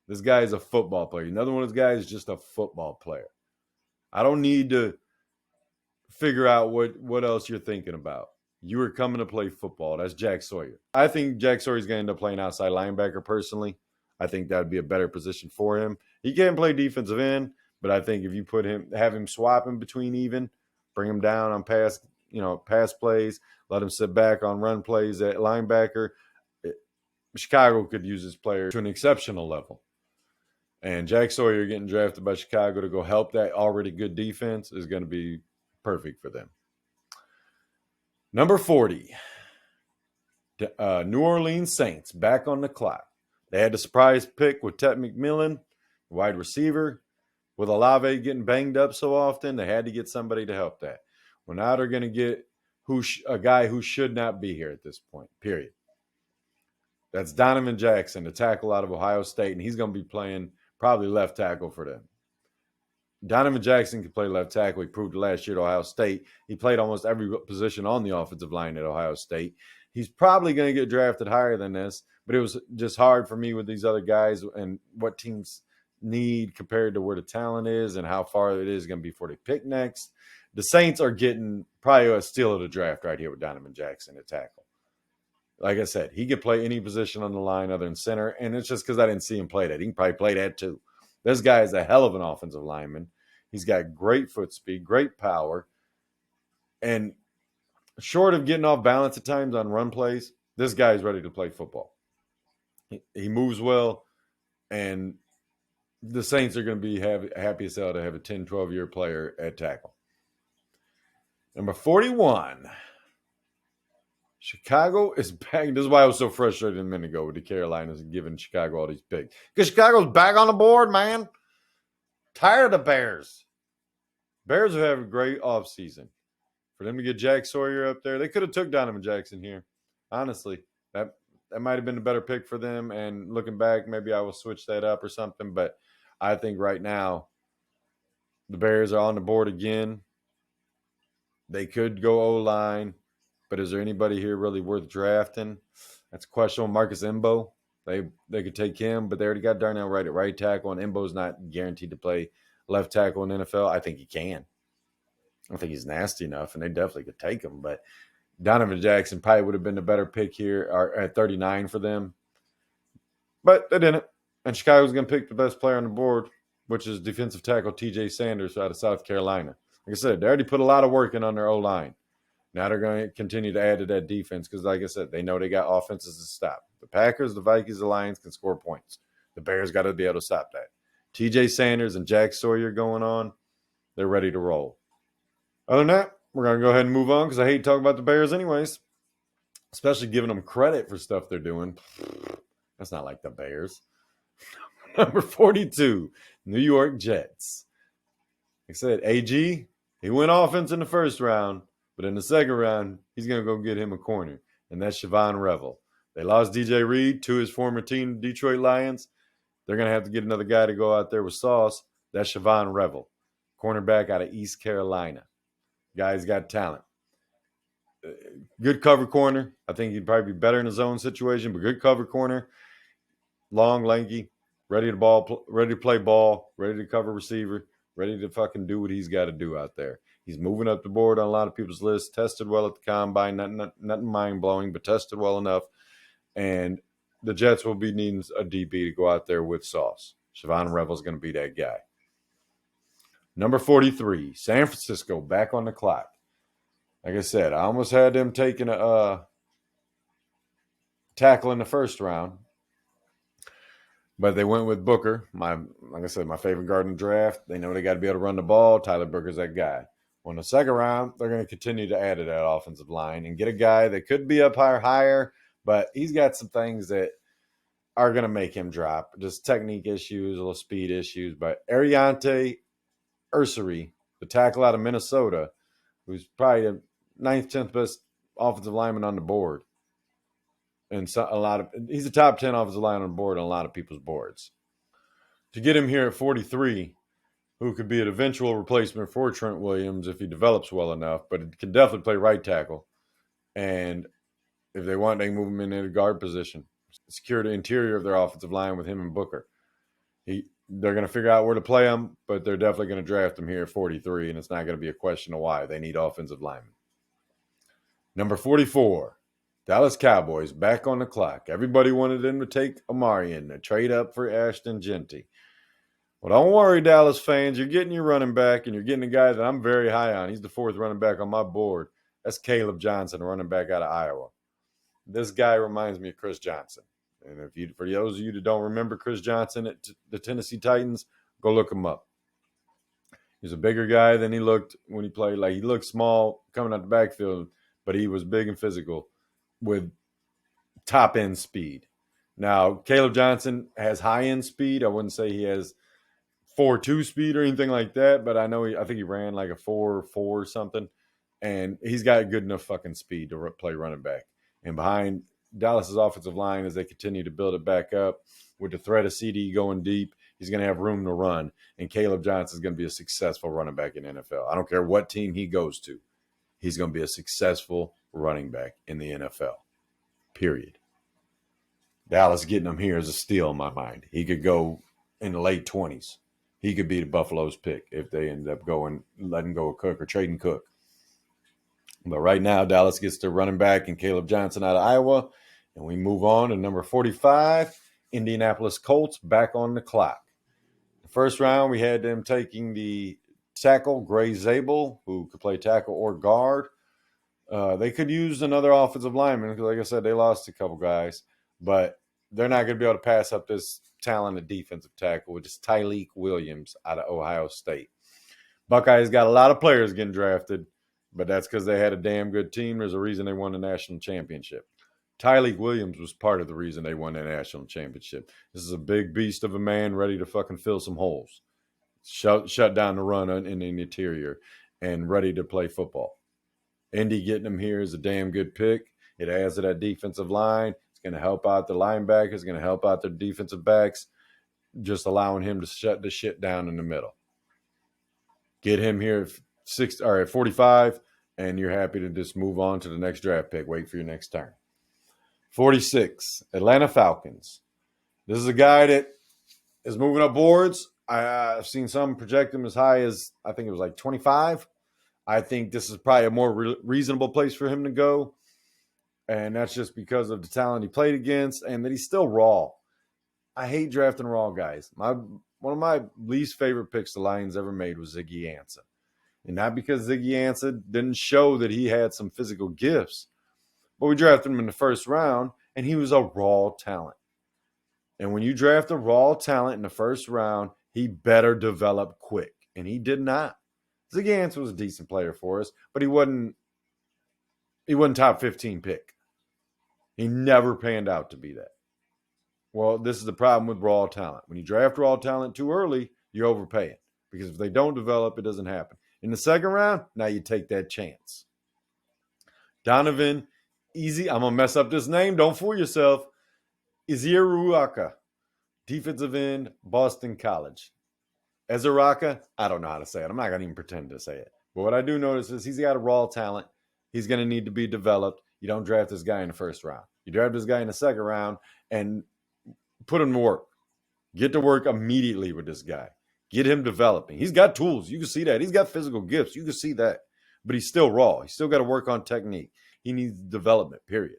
This guy is a football player. Another one of those guys is just a football player. I don't need to figure out what else you're thinking about. You are coming to play football. That's Jack Sawyer. I think Jack Sawyer is going to end up playing outside linebacker personally. I think that would be a better position for him. He can play defensive end, but I think if you have him swapping between even, bring him down on pass plays, let him sit back on run plays at linebacker, Chicago could use this player to an exceptional level. And Jack Sawyer getting drafted by Chicago to go help that already good defense is going to be perfect for them. Number 40, New Orleans Saints back on the clock. They had a surprise pick with Ted McMillan, wide receiver. With Olave getting banged up so often, they had to get somebody to help that. Well, now they're going to get a guy who should not be here at this point, period. That's Donovan Jackson, the tackle out of Ohio State, and he's going to be playing probably left tackle for them. Donovan Jackson can play left tackle. He proved it last year at Ohio State. He played almost every position on the offensive line at Ohio State. He's probably going to get drafted higher than this, but it was just hard for me with these other guys and what teams need compared to where the talent is and how far it is going to be before they pick next. The Saints are getting probably a steal of the draft right here with Donovan Jackson at tackle. Like I said, he could play any position on the line other than center, and it's just because I didn't see him play that. He can probably play that too. This guy is a hell of an offensive lineman. He's got great foot speed, great power, and short of getting off balance at times on run plays, this guy is ready to play football. He moves well, and the Saints are going to be happy as hell to have a 10, 12-year player at tackle. Number 41, Chicago is back. This is why I was so frustrated a minute ago with the Carolinas giving Chicago all these picks. Because Chicago's back on the board, man. Tired of the Bears. Bears have had a great offseason. For them to get Jack Sawyer up there, they could have took Donovan Jackson here. Honestly, that might have been a better pick for them. And looking back, maybe I will switch that up or something. But I think right now the Bears are on the board again. They could go O-line. But is there anybody here really worth drafting? That's a question on Marcus Imbo. They could take him, but they already got Darnell Wright at right tackle, and Imbo's not guaranteed to play left tackle in the NFL. I think he can. I don't think he's nasty enough, and they definitely could take him. But Donovan Jackson probably would have been the better pick here at 39 for them. But they didn't. And Chicago's going to pick the best player on the board, which is defensive tackle T.J. Sanders out of South Carolina. Like I said, they already put a lot of work in on their O-line. Now they're going to continue to add to that defense because, like I said, they know they got offenses to stop. The Packers, the Vikings, the Lions can score points. The Bears got to be able to stop that. T.J. Sanders and Jack Sawyer going on, they're ready to roll. Other than that, we're going to go ahead and move on because I hate talking about the Bears anyways, especially giving them credit for stuff they're doing. That's not like the Bears. Number 42, New York Jets. Like I said, AG, he went offense in the first round. But in the second round, he's going to go get him a corner, and that's Siobhan Revel. They lost DJ Reed to his former team, Detroit Lions. They're going to have to get another guy to go out there with sauce. That's Siobhan Revel, cornerback out of East Carolina. Guy's got talent. Good cover corner. I think he'd probably be better in his own situation, but good cover corner. Long, lanky, ready to play ball, ready to cover receiver, ready to fucking do what he's got to do out there. He's moving up the board on a lot of people's lists. Tested well at the combine, nothing mind blowing, but tested well enough. And the Jets will be needing a DB to go out there with Sauce. Siobhan Revel's going to be that guy. Number 43, San Francisco, back on the clock. Like I said, I almost had them taking a tackle in the first round, but they went with Booker. Like I said, my favorite guard in the draft. They know they got to be able to run the ball. Tyler Booker's that guy. On the second round, they're going to continue to add to that offensive line and get a guy that could be up higher, but he's got some things that are going to make him drop. Just technique issues, a little speed issues. But Ariante Ursary, the tackle out of Minnesota, who's probably the 9th, 10th best offensive lineman on the board. And he's a top 10 offensive lineman on the board on a lot of people's boards. To get him here at 43, who could be an eventual replacement for Trent Williams if he develops well enough, but it can definitely play right tackle. And if they want, they can move him into the guard position. Secure the interior of their offensive line with him and Booker. They're going to figure out where to play him, but they're definitely going to draft him here at 43, and it's not going to be a question of why. They need offensive linemen. Number 44, Dallas Cowboys, back on the clock. Everybody wanted them to take Amarian, to trade up for Ashton Genty. Well, don't worry, Dallas fans. You're getting your running back, and you're getting a guy that I'm very high on. He's the 4th running back on my board. That's Caleb Johnson, running back out of Iowa. This guy reminds me of Chris Johnson. And for those of you that don't remember Chris Johnson at the Tennessee Titans, go look him up. He's a bigger guy than he looked when he played. Like, he looked small coming out the backfield, but he was big and physical with top-end speed. Now, Caleb Johnson has high-end speed. I wouldn't say he has 4.2 speed or anything like that, but I think he ran like a 4.4 or something, and he's got good enough fucking speed to play running back. And behind Dallas's offensive line, as they continue to build it back up with the threat of CD going deep, he's going to have room to run, and Caleb Johnson is going to be a successful running back in the NFL. I don't care what team he goes to. He's going to be a successful running back in the NFL, period. Dallas getting him here is a steal in my mind. He could go in the late 20s. He could be the Buffalo's pick if they end up letting go of Cook or trading Cook. But right now, Dallas gets their running back and Caleb Johnson out of Iowa. And we move on to number 45, Indianapolis Colts, back on the clock. The first round, we had them taking the tackle, Gray Zabel, who could play tackle or guard. They could use another offensive lineman because, like I said, they lost a couple guys. But they're not going to be able to pass up this talented defensive tackle, which is Tyleik Williams out of Ohio State. Buckeyes got a lot of players getting drafted, but that's because they had a damn good team. There's a reason they won the national championship. Tyleik Williams was part of the reason they won the national championship. This is a big beast of a man ready to fucking fill some holes. Shut down the run in the interior and ready to play football. Indy getting him here is a damn good pick. It adds to that defensive line. It's going to help out the linebackers. It's going to help out their defensive backs, just allowing him to shut the shit down in the middle. Get him here at 45, and you're happy to just move on to the next draft pick. Wait for your next turn. 46, Atlanta Falcons. This is a guy that is moving up boards. I've seen some project him as high as, I think it was like 25. I think this is probably a more reasonable place for him to go. And that's just because of the talent he played against and that he's still raw. I hate drafting raw guys. One of my least favorite picks the Lions ever made was Ziggy Ansah. And not because Ziggy Ansah didn't show that he had some physical gifts, but we drafted him in the first round, and he was a raw talent. And when you draft a raw talent in the first round, he better develop quick. And he did not. Ziggy Ansah was a decent player for us, but he wasn't top 15 pick. He never panned out to be that. Well, this is the problem with raw talent. When you draft raw talent too early, you're overpaying. Because if they don't develop, it doesn't happen. In the second round, now you take that chance. Donovan, I'm going to mess up this name. Don't fool yourself. Iziaruaka, defensive end, Boston College. Ezeraka, I don't know how to say it. I'm not going to even pretend to say it. But what I do notice is he's got a raw talent. He's going to need to be developed. You don't draft this guy in the first round. You draft this guy in the second round and put him to work. Get to work immediately with this guy. Get him developing. He's got tools. You can see that. He's got physical gifts. You can see that. But he's still raw. He's still got to work on technique. He needs development, period.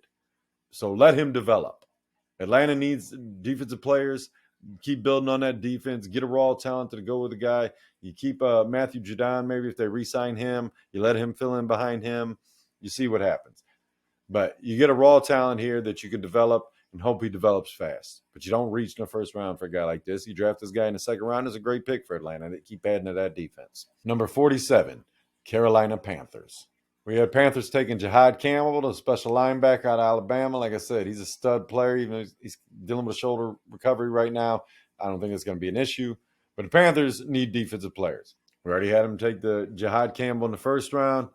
So let him develop. Atlanta needs defensive players. Keep building on that defense. Get a raw talent to go with the guy. You keep Matthew Judon, maybe if they re-sign him. You let him fill in behind him. You see what happens. But you get a raw talent here that you can develop and hope he develops fast. But you don't reach in the first round for a guy like this. You draft this guy in the second round is a great pick for Atlanta. They keep adding to that defense. Number 47, Carolina Panthers. We had Panthers taking Jahad Campbell, the special linebacker out of Alabama. Like I said, he's a stud player. Even though he's dealing with a shoulder recovery right now, I don't think it's going to be an issue. But the Panthers need defensive players. We already had him take the Jahad Campbell in the first round.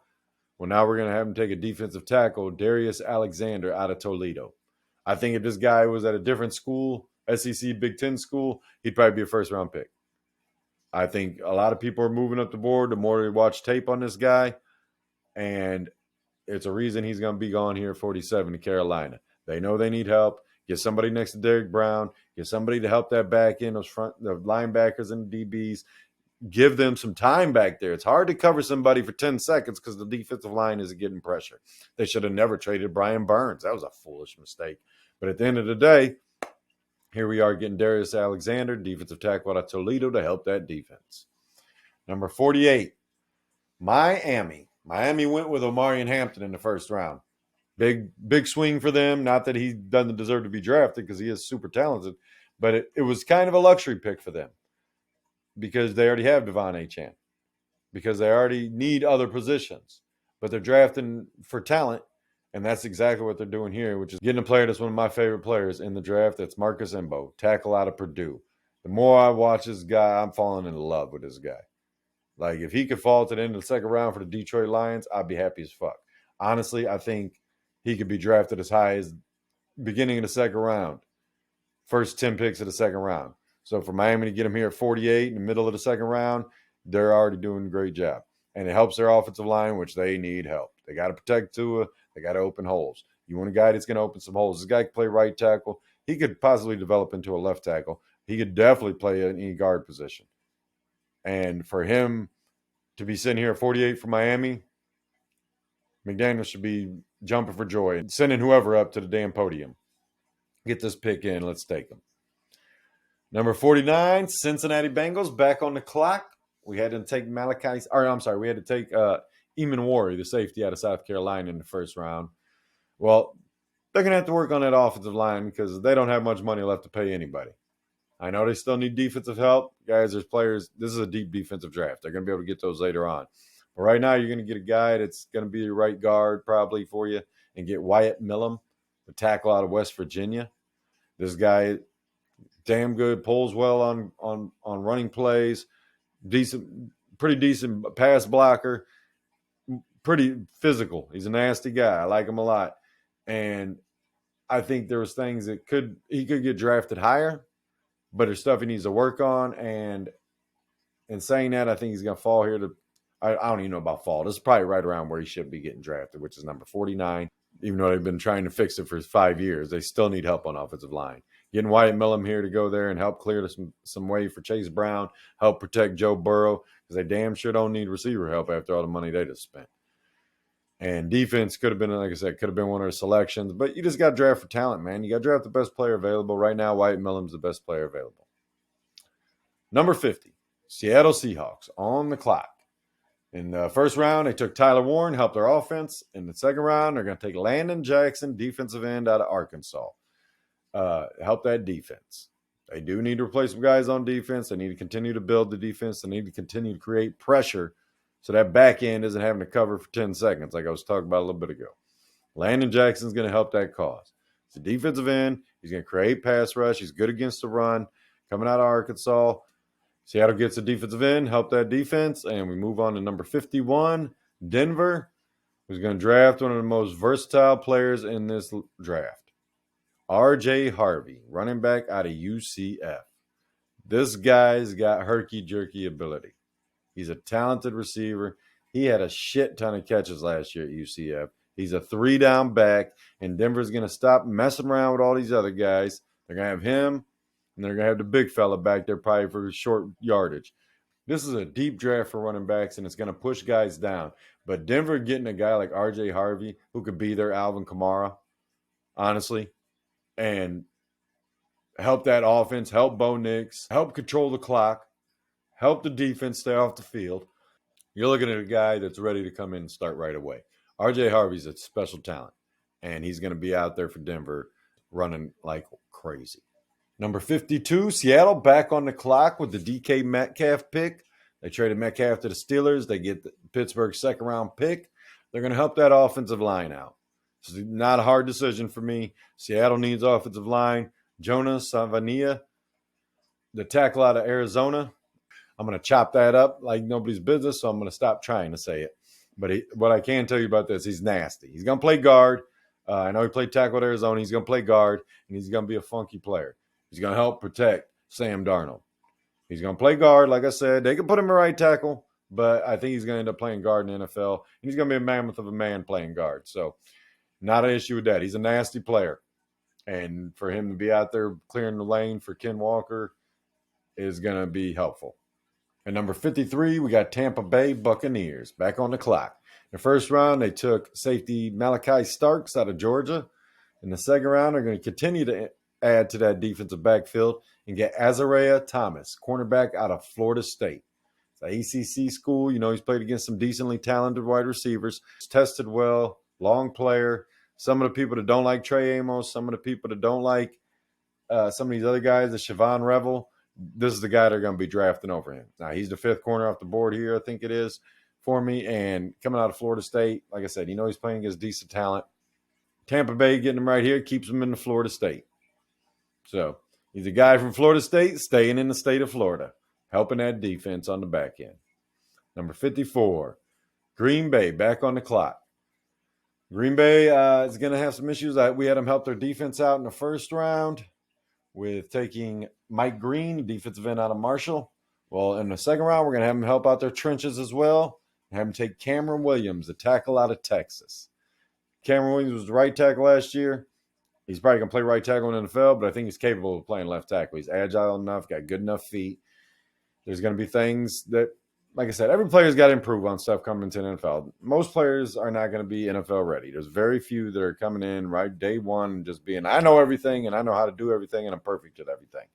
Well, now we're going to have him take a defensive tackle, Darius Alexander out of Toledo. I think if this guy was at a different school, SEC Big Ten school, he'd probably be a first-round pick. I think a lot of people are moving up the board the more they watch tape on this guy, and it's a reason he's going to be gone here at 47 to Carolina. They know they need help. Get somebody next to Derrick Brown. Get somebody to help that back end, the linebackers and the DBs. Give them some time back there. It's hard to cover somebody for 10 seconds because the defensive line isn't getting pressure. They should have never traded Brian Burns. That was a foolish mistake. But at the end of the day, here we are getting Darius Alexander, defensive tackle out of Toledo, to help that defense. Number 48, Miami. Miami went with Omarion Hampton in the first round. Big swing for them. Not that he doesn't deserve to be drafted because he is super talented, but it was kind of a luxury pick for them because they already have Devon Achane, because they already need other positions, but they're drafting for talent, and that's exactly what they're doing here, which is getting a player that's one of my favorite players in the draft. That's Marcus Embo, tackle out of Purdue. The more I watch this guy, I'm falling in love with this guy. Like, if he could fall to the end of the second round for the Detroit Lions, I'd be happy as fuck. Honestly, I think he could be drafted as high as beginning of the second round, first 10 picks of the second round. So for Miami to get him here at 48 in the middle of the second round, they're already doing a great job. And it helps their offensive line, which they need help. They got to protect Tua. They got to open holes. You want a guy that's going to open some holes. This guy can play right tackle. He could possibly develop into a left tackle. He could definitely play any guard position. And for him to be sitting here at 48 for Miami, McDaniel should be jumping for joy and sending whoever up to the damn podium. Get this pick in. Let's take him. Number 49, Cincinnati Bengals back on the clock. We had to take we had to take Eamon Warry, the safety out of South Carolina, in the first round. Well, they're going to have to work on that offensive line because they don't have much money left to pay anybody. I know they still need defensive help. Guys, there's players. This is a deep defensive draft. They're going to be able to get those later on. But right now, you're going to get a guy that's going to be the right guard probably for you and get Wyatt Millum, the tackle out of West Virginia. This guy, damn good, pulls well on running plays, pretty decent pass blocker, pretty physical. He's a nasty guy. I like him a lot. And I think there was things that he could get drafted higher, but there's stuff he needs to work on. And in saying that, I think he's going to fall here to I don't even know about fall. This is probably right around where he should be getting drafted, which is number 49. Even though they've been trying to fix it for 5 years, they still need help on offensive line. Getting Wyatt Millum here to go there and help clear some way for Chase Brown, help protect Joe Burrow, because they damn sure don't need receiver help after all the money they just spent. And defense could have been, like I said, could have been one of their selections. But you just got to draft for talent, man. You got to draft the best player available. Right now, Wyatt Millum's the best player available. Number 50, Seattle Seahawks on the clock. In the first round, they took Tyler Warren, helped their offense. In the second round, they're going to take Landon Jackson, defensive end out of Arkansas, help that defense. They do need to replace some guys on defense. They need to continue to build the defense. They need to continue to create pressure so that back end isn't having to cover for 10 seconds like I was talking about a little bit ago. Landon Jackson's going to help that cause. He's a defensive end. He's going to create pass rush. He's good against the run. Coming out of Arkansas, Seattle gets a defensive end, help that defense, and we move on to number 51, Denver, who's going to draft one of the most versatile players in this draft, R.J. Harvey, running back out of UCF. This guy's got herky-jerky ability. He's a talented receiver. He had a shit ton of catches last year at UCF. He's a 3-down back, and Denver's going to stop messing around with all these other guys. They're going to have him, and they're going to have the big fella back there probably for short yardage. This is a deep draft for running backs, and it's going to push guys down. But Denver getting a guy like R.J. Harvey, who could be their Alvin Kamara, honestly, and help that offense, help Bo Nix, help control the clock, help the defense stay off the field. You're looking at a guy that's ready to come in and start right away. R.J. Harvey's a special talent, and he's going to be out there for Denver running like crazy. Number 52, Seattle back on the clock with the DK Metcalf pick. They traded Metcalf to the Steelers. They get the Pittsburgh second-round pick. They're going to help that offensive line out. It's not a hard decision for me. Seattle needs offensive line. Jonah Savania, the tackle out of Arizona. I'm going to chop that up like nobody's business, so I'm going to stop trying to say it. But what I can tell you about this, he's nasty. He's going to play guard. I know he played tackle at Arizona. He's going to play guard, and he's going to be a funky player. He's going to help protect Sam Darnold. He's going to play guard, like I said. They can put him in right tackle, but I think he's going to end up playing guard in the NFL. And he's going to be a mammoth of a man playing guard. So not an issue with that. He's a nasty player. And for him to be out there clearing the lane for Ken Walker is going to be helpful. At number 53, we got Tampa Bay Buccaneers back on the clock. In the first round, they took safety Malachi Starks out of Georgia. In the second round, they're going to continue to add to that defensive backfield and get Azariah Thomas, cornerback out of Florida State. It's an ACC school. You know, he's played against some decently talented wide receivers. He's tested well, long player. Some of the people that don't like Trey Amos, some of the people that don't like some of these other guys, the Siobhan Revel, this is the guy they're going to be drafting over him. Now, he's the fifth corner off the board here, I think it is, for me. And coming out of Florida State, like I said, you know he's playing against decent talent. Tampa Bay getting him right here keeps him in the Florida State. So he's a guy from Florida State staying in the state of Florida, helping that defense on the back end. Number 54, Green Bay back on the clock. Green Bay is going to have some issues. We had them help their defense out in the first round with taking Mike Green, defensive end out of Marshall. Well, in the second round, we're going to have him help out their trenches as well. Have him take Cameron Williams, the tackle out of Texas. Cameron Williams was the right tackle last year. He's probably going to play right tackle in the NFL, but I think he's capable of playing left tackle. He's agile enough, got good enough feet. There's going to be things that, like I said, every player's got to improve on stuff coming into the NFL. Most players are not going to be NFL ready. There's very few that are coming in right day one and just being, I know everything and I know how to do everything and I'm perfect at everything.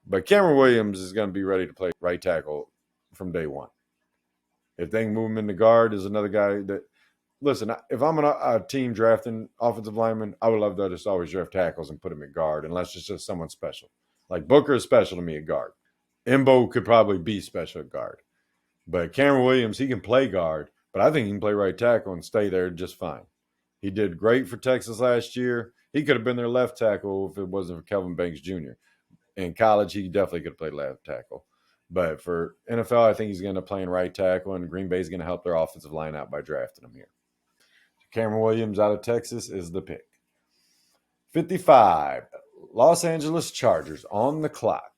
But Cameron Williams is going to be ready to play right tackle from day one. If they can move him into guard, is another guy that, listen, if I'm a team drafting offensive linemen, I would love to just always draft tackles and put him at guard unless it's just someone special. Like Booker is special to me at guard. Embo could probably be special at guard. But Cameron Williams, he can play guard, but I think he can play right tackle and stay there just fine. He did great for Texas last year. He could have been their left tackle if it wasn't for Kelvin Banks Jr. In college, he definitely could have played left tackle. But for NFL, I think he's going to play right tackle, and Green Bay is going to help their offensive line out by drafting him here. Cameron Williams out of Texas is the pick. 55, Los Angeles Chargers on the clock.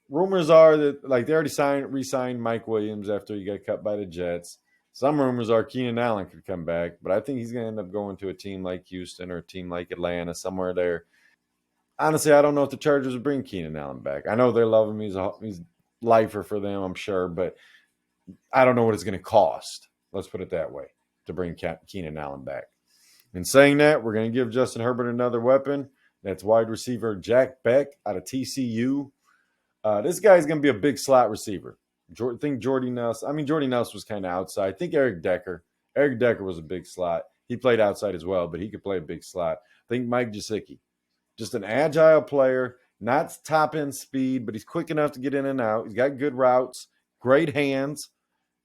Rumors are that they already re-signed Mike Williams after he got cut by the Jets. Some rumors are Keenan Allen could come back, but I think he's going to end up going to a team like Houston or a team like Atlanta, somewhere there. Honestly, I don't know if the Chargers will bring Keenan Allen back. I know they love him. He's lifer for them, I'm sure, but I don't know what it's going to cost. Let's put it that way, to bring Keenan Allen back. In saying that, we're going to give Justin Herbert another weapon. That's wide receiver Jack Beck out of TCU. This guy's going to be a big slot receiver. I think Jordy Nelson. Jordy Nelson was kind of outside. I think Eric Decker. Eric Decker was a big slot. He played outside as well, but he could play a big slot. I think Mike Gesicki. Just an agile player, not top-end speed, but he's quick enough to get in and out. He's got good routes, great hands.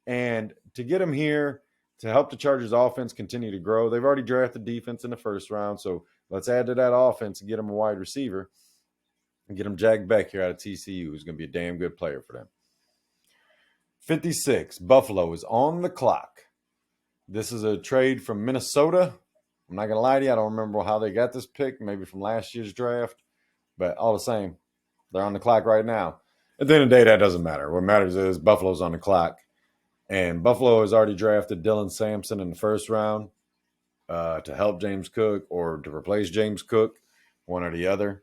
And to get him here to help the Chargers offense continue to grow, they've already drafted defense in the first round, so let's add to that offense and get him a wide receiver. And get him Jack Beck here out of TCU, who's going to be a damn good player for them. 56, Buffalo is on the clock. This is a trade from Minnesota. I'm not going to lie to you, I don't remember how they got this pick, maybe from last year's draft. But all the same, they're on the clock right now. At the end of the day, that doesn't matter. What matters is Buffalo's on the clock. And Buffalo has already drafted Dylan Sampson in the first round to help James Cook or to replace James Cook, one or the other.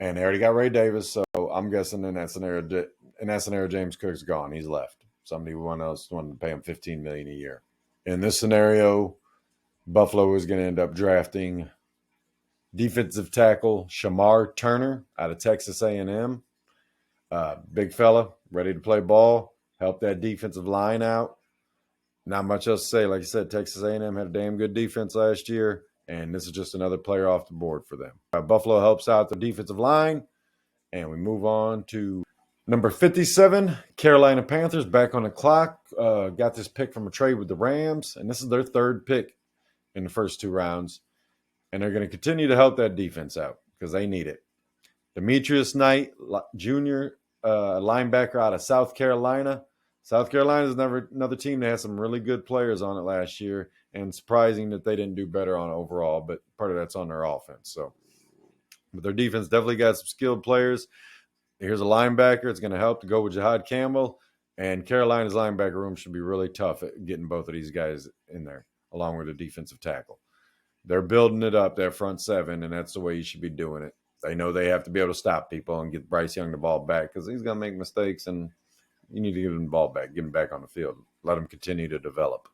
And they already got Ray Davis, so I'm guessing in that scenario, James Cook's gone. He's left. Somebody else wanted to pay him $15 million a year. In this scenario, Buffalo is going to end up drafting defensive tackle Shamar Turner out of Texas A&M. Big fella, ready to play ball, help that defensive line out. Not much else to say. Like I said, Texas A&M had a damn good defense last year, and this is just another player off the board for them. Buffalo helps out the defensive line, and we move on to number 57, Carolina Panthers, back on the clock. Got this pick from a trade with the Rams, and this is their third pick in the first two rounds. And they're going to continue to help that defense out because they need it. Demetrius Knight, Jr., linebacker out of South Carolina. South Carolina is another team that has some really good players on it last year, and surprising that they didn't do better on overall, but part of that's on their offense. But their defense definitely got some skilled players. Here's a linebacker. It's going to help to go with Jihad Campbell, and Carolina's linebacker room should be really tough at getting both of these guys in there, along with a defensive tackle. They're building it up, that front seven, and that's the way you should be doing it. They know they have to be able to stop people and get Bryce Young the ball back because he's going to make mistakes, and you need to give him the ball back, get him back on the field, let him continue to develop.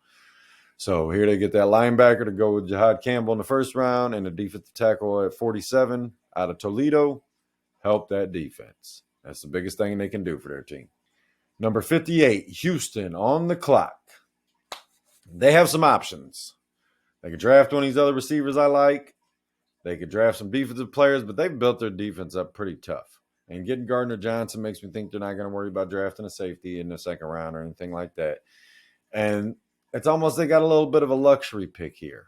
So here they get that linebacker to go with Jihad Campbell in the first round and a defensive tackle at 47 out of Toledo. Help that defense. That's the biggest thing they can do for their team. Number 58, Houston on the clock. They have some options. They could draft one of these other receivers I like. They could draft some defensive players, but they've built their defense up pretty tough. And getting Gardner Johnson makes me think they're not going to worry about drafting a safety in the second round or anything like that. And it's almost they got a little bit of a luxury pick here.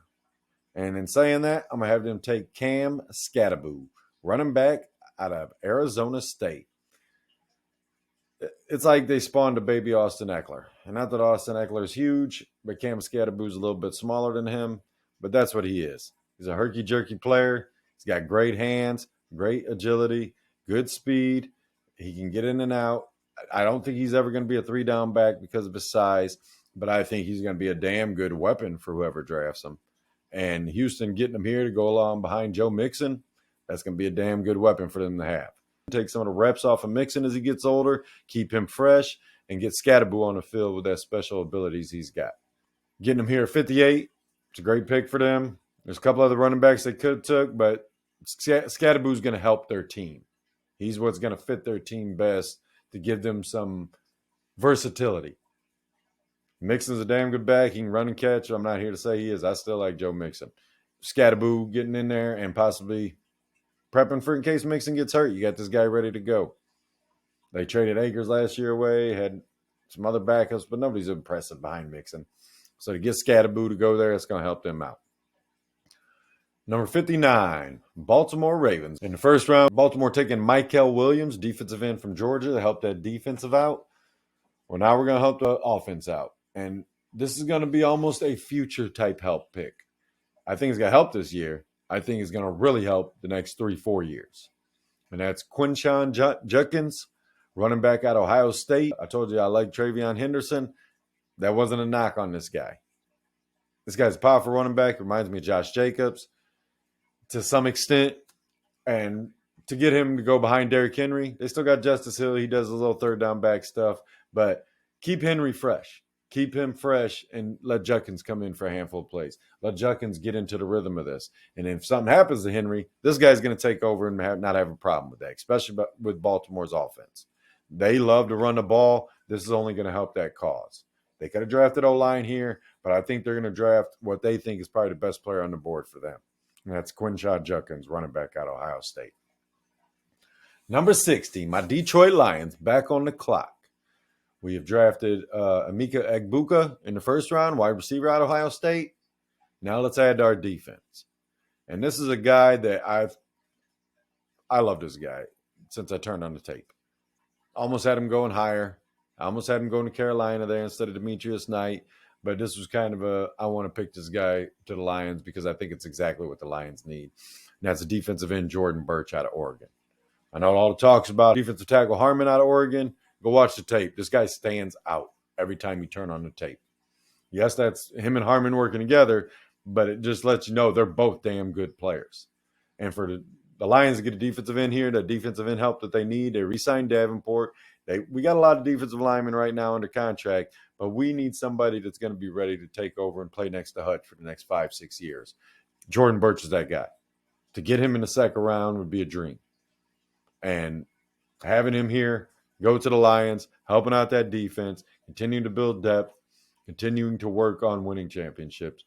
And in saying that, I'm going to have them take Cam Skattebo, running back out of Arizona State. It's like they spawned a baby Austin Eckler. And not that Austin Eckler is huge, but Cam Skattebo is a little bit smaller than him. But that's what he is. He's a herky-jerky player. He's got great hands, great agility, good speed. He can get in and out. I don't think he's ever going to be a three-down back because of his size, but I think he's going to be a damn good weapon for whoever drafts him. And Houston getting him here to go along behind Joe Mixon, that's going to be a damn good weapon for them to have. Take some of the reps off of Mixon as he gets older, keep him fresh, and get Skattebo on the field with that special abilities he's got. Getting him here at 58, it's a great pick for them. There's a couple other running backs they could have took, but Skattebo's going to help their team. He's what's going to fit their team best to give them some versatility. Mixon's a damn good back. He can run and catch. I'm not here to say he is. I still like Joe Mixon. Skattebo getting in there and possibly prepping for in case Mixon gets hurt. You got this guy ready to go. They traded Akers last year away, had some other backups, but nobody's impressive behind Mixon. So to get Skattebo to go there, it's going to help them out. Number 59, Baltimore Ravens. In the first round, Baltimore taking Michael Williams, defensive end from Georgia, to help that defensive out. Well, now we're going to help the offense out. And this is going to be almost a future type help pick. I think it's going to help this year. I think it's going to really help the next 3-4 years. And that's Quinshawn Judkins, running back out of Ohio State. I told you I like Travion Henderson. That wasn't a knock on this guy. This guy's a powerful running back. Reminds me of Josh Jacobs to some extent. And to get him to go behind Derrick Henry, they still got Justice Hill. He does a little third down back stuff. But keep Henry fresh. Keep him fresh and let Judkins come in for a handful of plays. Let Judkins get into the rhythm of this. And if something happens to Henry, this guy's going to take over and not have a problem with that, especially with Baltimore's offense. They love to run the ball. This is only going to help that cause. They could have drafted O-line here, but I think they're going to draft what they think is probably the best player on the board for them. And that's Quinshawn Judkins, running back out of Ohio State. Number 60, my Detroit Lions, back on the clock. We have drafted Emeka Egbuka in the first round, wide receiver out of Ohio State. Now let's add to our defense. And this is a guy that I love this guy since I turned on the tape. Almost had him going higher. I almost had him going to Carolina there instead of Demetrius Knight. But this was kind of I want to pick this guy to the Lions because I think it's exactly what the Lions need. And that's a defensive end, Jordan Burch out of Oregon. I know all the talks about defensive tackle Harmon out of Oregon. Go watch the tape. This guy stands out every time you turn on the tape. Yes, that's him and Harmon working together, but it just lets you know they're both damn good players. And for the Lions get a defensive end here, the defensive end help that they need. They re-signed Davenport. We got a lot of defensive linemen right now under contract, but we need somebody that's going to be ready to take over and play next to Hutch for the next 5-6 years. Jordan Burch is that guy. To get him in the second round would be a dream. And having him here, go to the Lions, helping out that defense, continuing to build depth, continuing to work on winning championships.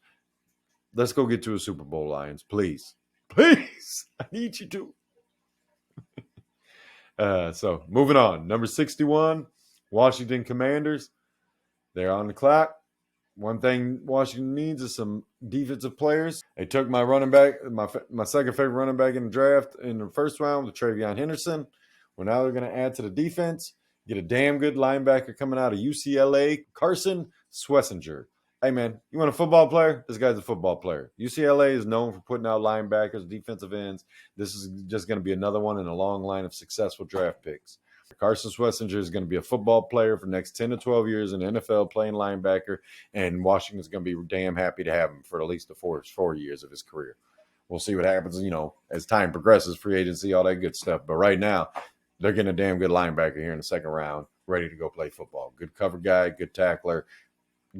Let's go get to a Super Bowl, Lions, please. Please. I need you to. So moving on. Number 61, Washington Commanders. They're on the clock. One thing Washington needs is some defensive players. They took my running back, my second favorite running back in the draft in the first round with Travion Henderson. Well, now they're going to add to the defense, get a damn good linebacker coming out of UCLA, Carson Schlesinger. Hey, man, you want a football player? This guy's a football player. UCLA is known for putting out linebackers, defensive ends. This is just going to be another one in a long line of successful draft picks. Carson Schlesinger is going to be a football player for the next 10 to 12 years in the NFL playing linebacker, and Washington's going to be damn happy to have him for at least the 4 years of his career. We'll see what happens, as time progresses, free agency, all that good stuff. But right now, they're getting a damn good linebacker here in the second round, ready to go play football. Good cover guy, good tackler,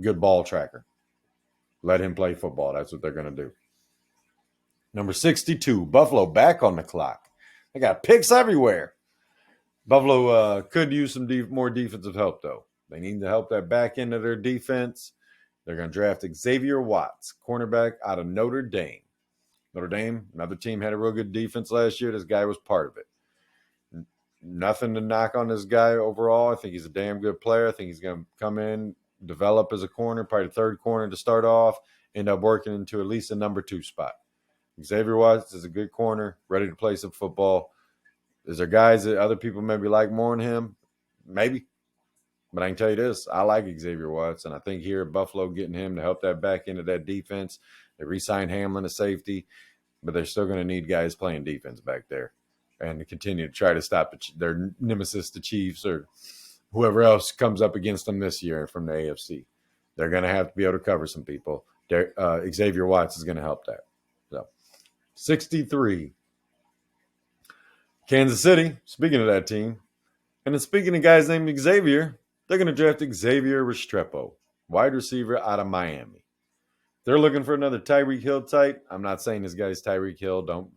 good ball tracker. Let him play football. That's what they're going to do. Number 62, Buffalo back on the clock. They got picks everywhere. Buffalo could use some more defensive help, though. They need to help that back end of their defense. They're going to draft Xavier Watts, cornerback out of Notre Dame. Notre Dame, another team, had a real good defense last year. This guy was part of it. Nothing to knock on this guy overall. I think he's a damn good player. I think he's going to come in, develop as a corner, probably the third corner to start off, end up working into at least a number 2 spot. Xavier Watts is a good corner, ready to play some football. Is there guys that other people maybe like more than him? Maybe. But I can tell you this, I like Xavier Watts, and I think here at Buffalo getting him to help that back into that defense. They re-signed Hamlin to safety, but they're still going to need guys playing defense back there and to continue to try to stop their nemesis, the Chiefs, or whoever else comes up against them this year from the AFC. They're going to have to be able to cover some people. Xavier Watts is going to help that. So, 63. Kansas City, speaking of that team, and then speaking of guys named Xavier, they're going to draft Xavier Restrepo, wide receiver out of Miami. They're looking for another Tyreek Hill type. I'm not saying this guy's Tyreek Hill. Don't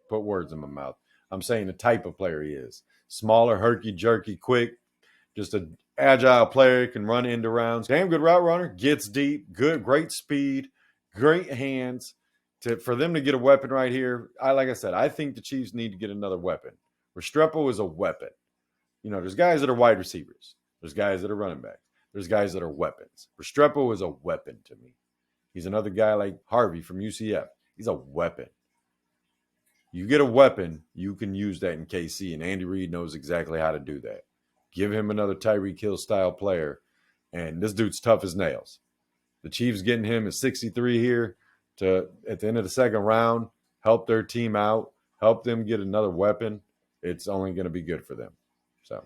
put words in my mouth. I'm saying the type of player he is. Smaller, herky-jerky, quick, just an agile player, can run end rounds. Damn good route runner, gets deep, great speed, great hands. For them to get a weapon right here, like I said, I think the Chiefs need to get another weapon. Restrepo is a weapon. There's guys that are wide receivers. There's guys that are running backs. There's guys that are weapons. Restrepo is a weapon to me. He's another guy like Harvey from UCF. He's a weapon. You get a weapon, you can use that in KC, and Andy Reid knows exactly how to do that. Give him another Tyreek Hill style player, and this dude's tough as nails. The Chiefs getting him at 63 here to, at the end of the second round, help their team out, help them get another weapon. It's only going to be good for them. So,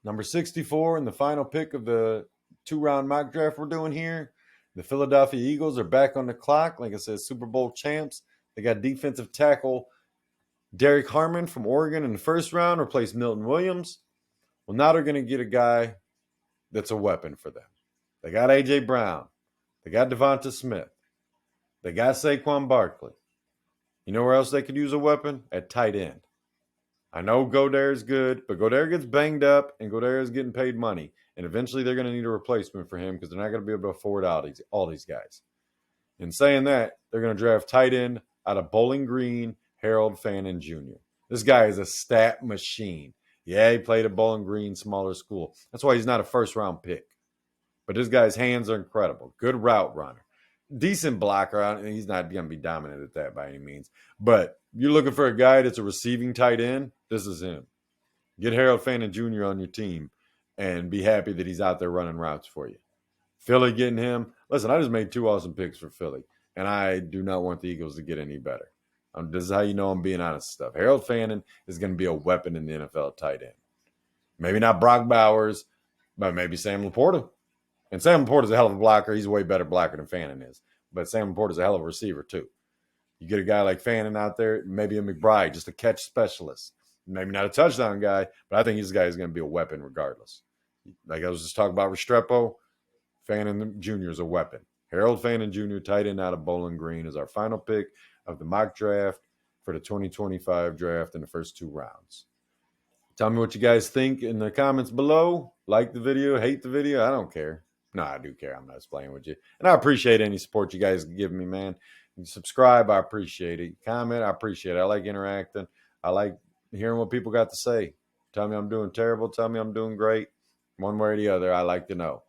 number 64 and the final pick of the 2-round mock draft we're doing here. The Philadelphia Eagles are back on the clock. Like I said, Super Bowl champs. They got defensive tackle Derek Harmon from Oregon in the first round, replaced Milton Williams. Well, now they're going to get a guy that's a weapon for them. They got A.J. Brown. They got Devonta Smith. They got Saquon Barkley. You know where else they could use a weapon? At tight end. I know Goddard is good, but Goddard gets banged up, and Goddard is getting paid money. And eventually they're going to need a replacement for him because they're not going to be able to afford all these guys. In saying that, they're going to draft tight end out of Bowling Green, Harold Fannin Jr. This guy is a stat machine. Yeah, he played at Bowling Green, smaller school. That's why he's not a first-round pick. But this guy's hands are incredible. Good route runner. Decent blocker. And he's not going to be dominant at that by any means. But you're looking for a guy that's a receiving tight end, this is him. Get Harold Fannin Jr. on your team and be happy that he's out there running routes for you. Philly getting him. Listen, I just made 2 awesome picks for Philly, and I do not want the Eagles to get any better. This is how you know I'm being honest stuff. Harold Fannin is going to be a weapon in the NFL tight end. Maybe not Brock Bowers, but maybe Sam Laporta. And Sam Laporta's a hell of a blocker. He's a way better blocker than Fannin is. But Sam Laporta's a hell of a receiver, too. You get a guy like Fannin out there, maybe a McBride, just a catch specialist. Maybe not a touchdown guy, but I think this guy is going to be a weapon regardless. Like I was just talking about Restrepo, Fannin Jr. is a weapon. Harold Fannin Jr., tight end out of Bowling Green, is our final pick of the mock draft for the 2025 draft in the first 2 rounds. Tell me what you guys think in the comments below. Like the video, hate the video, I don't care. No, I do care. I'm not just playing with you. And I appreciate any support you guys give me, man. You subscribe, I appreciate it. Comment, I appreciate it. I like interacting. I like hearing what people got to say. Tell me I'm doing terrible. Tell me I'm doing great. One way or the other, I like to know.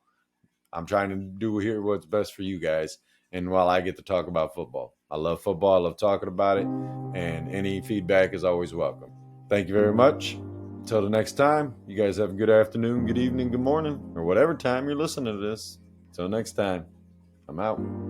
I'm trying to do here what's best for you guys. And while I get to talk about football, I love football. I love talking about it. And any feedback is always welcome. Thank you very much. Until the next time, you guys have a good afternoon, good evening, good morning, or whatever time you're listening to this. Until next time, I'm out.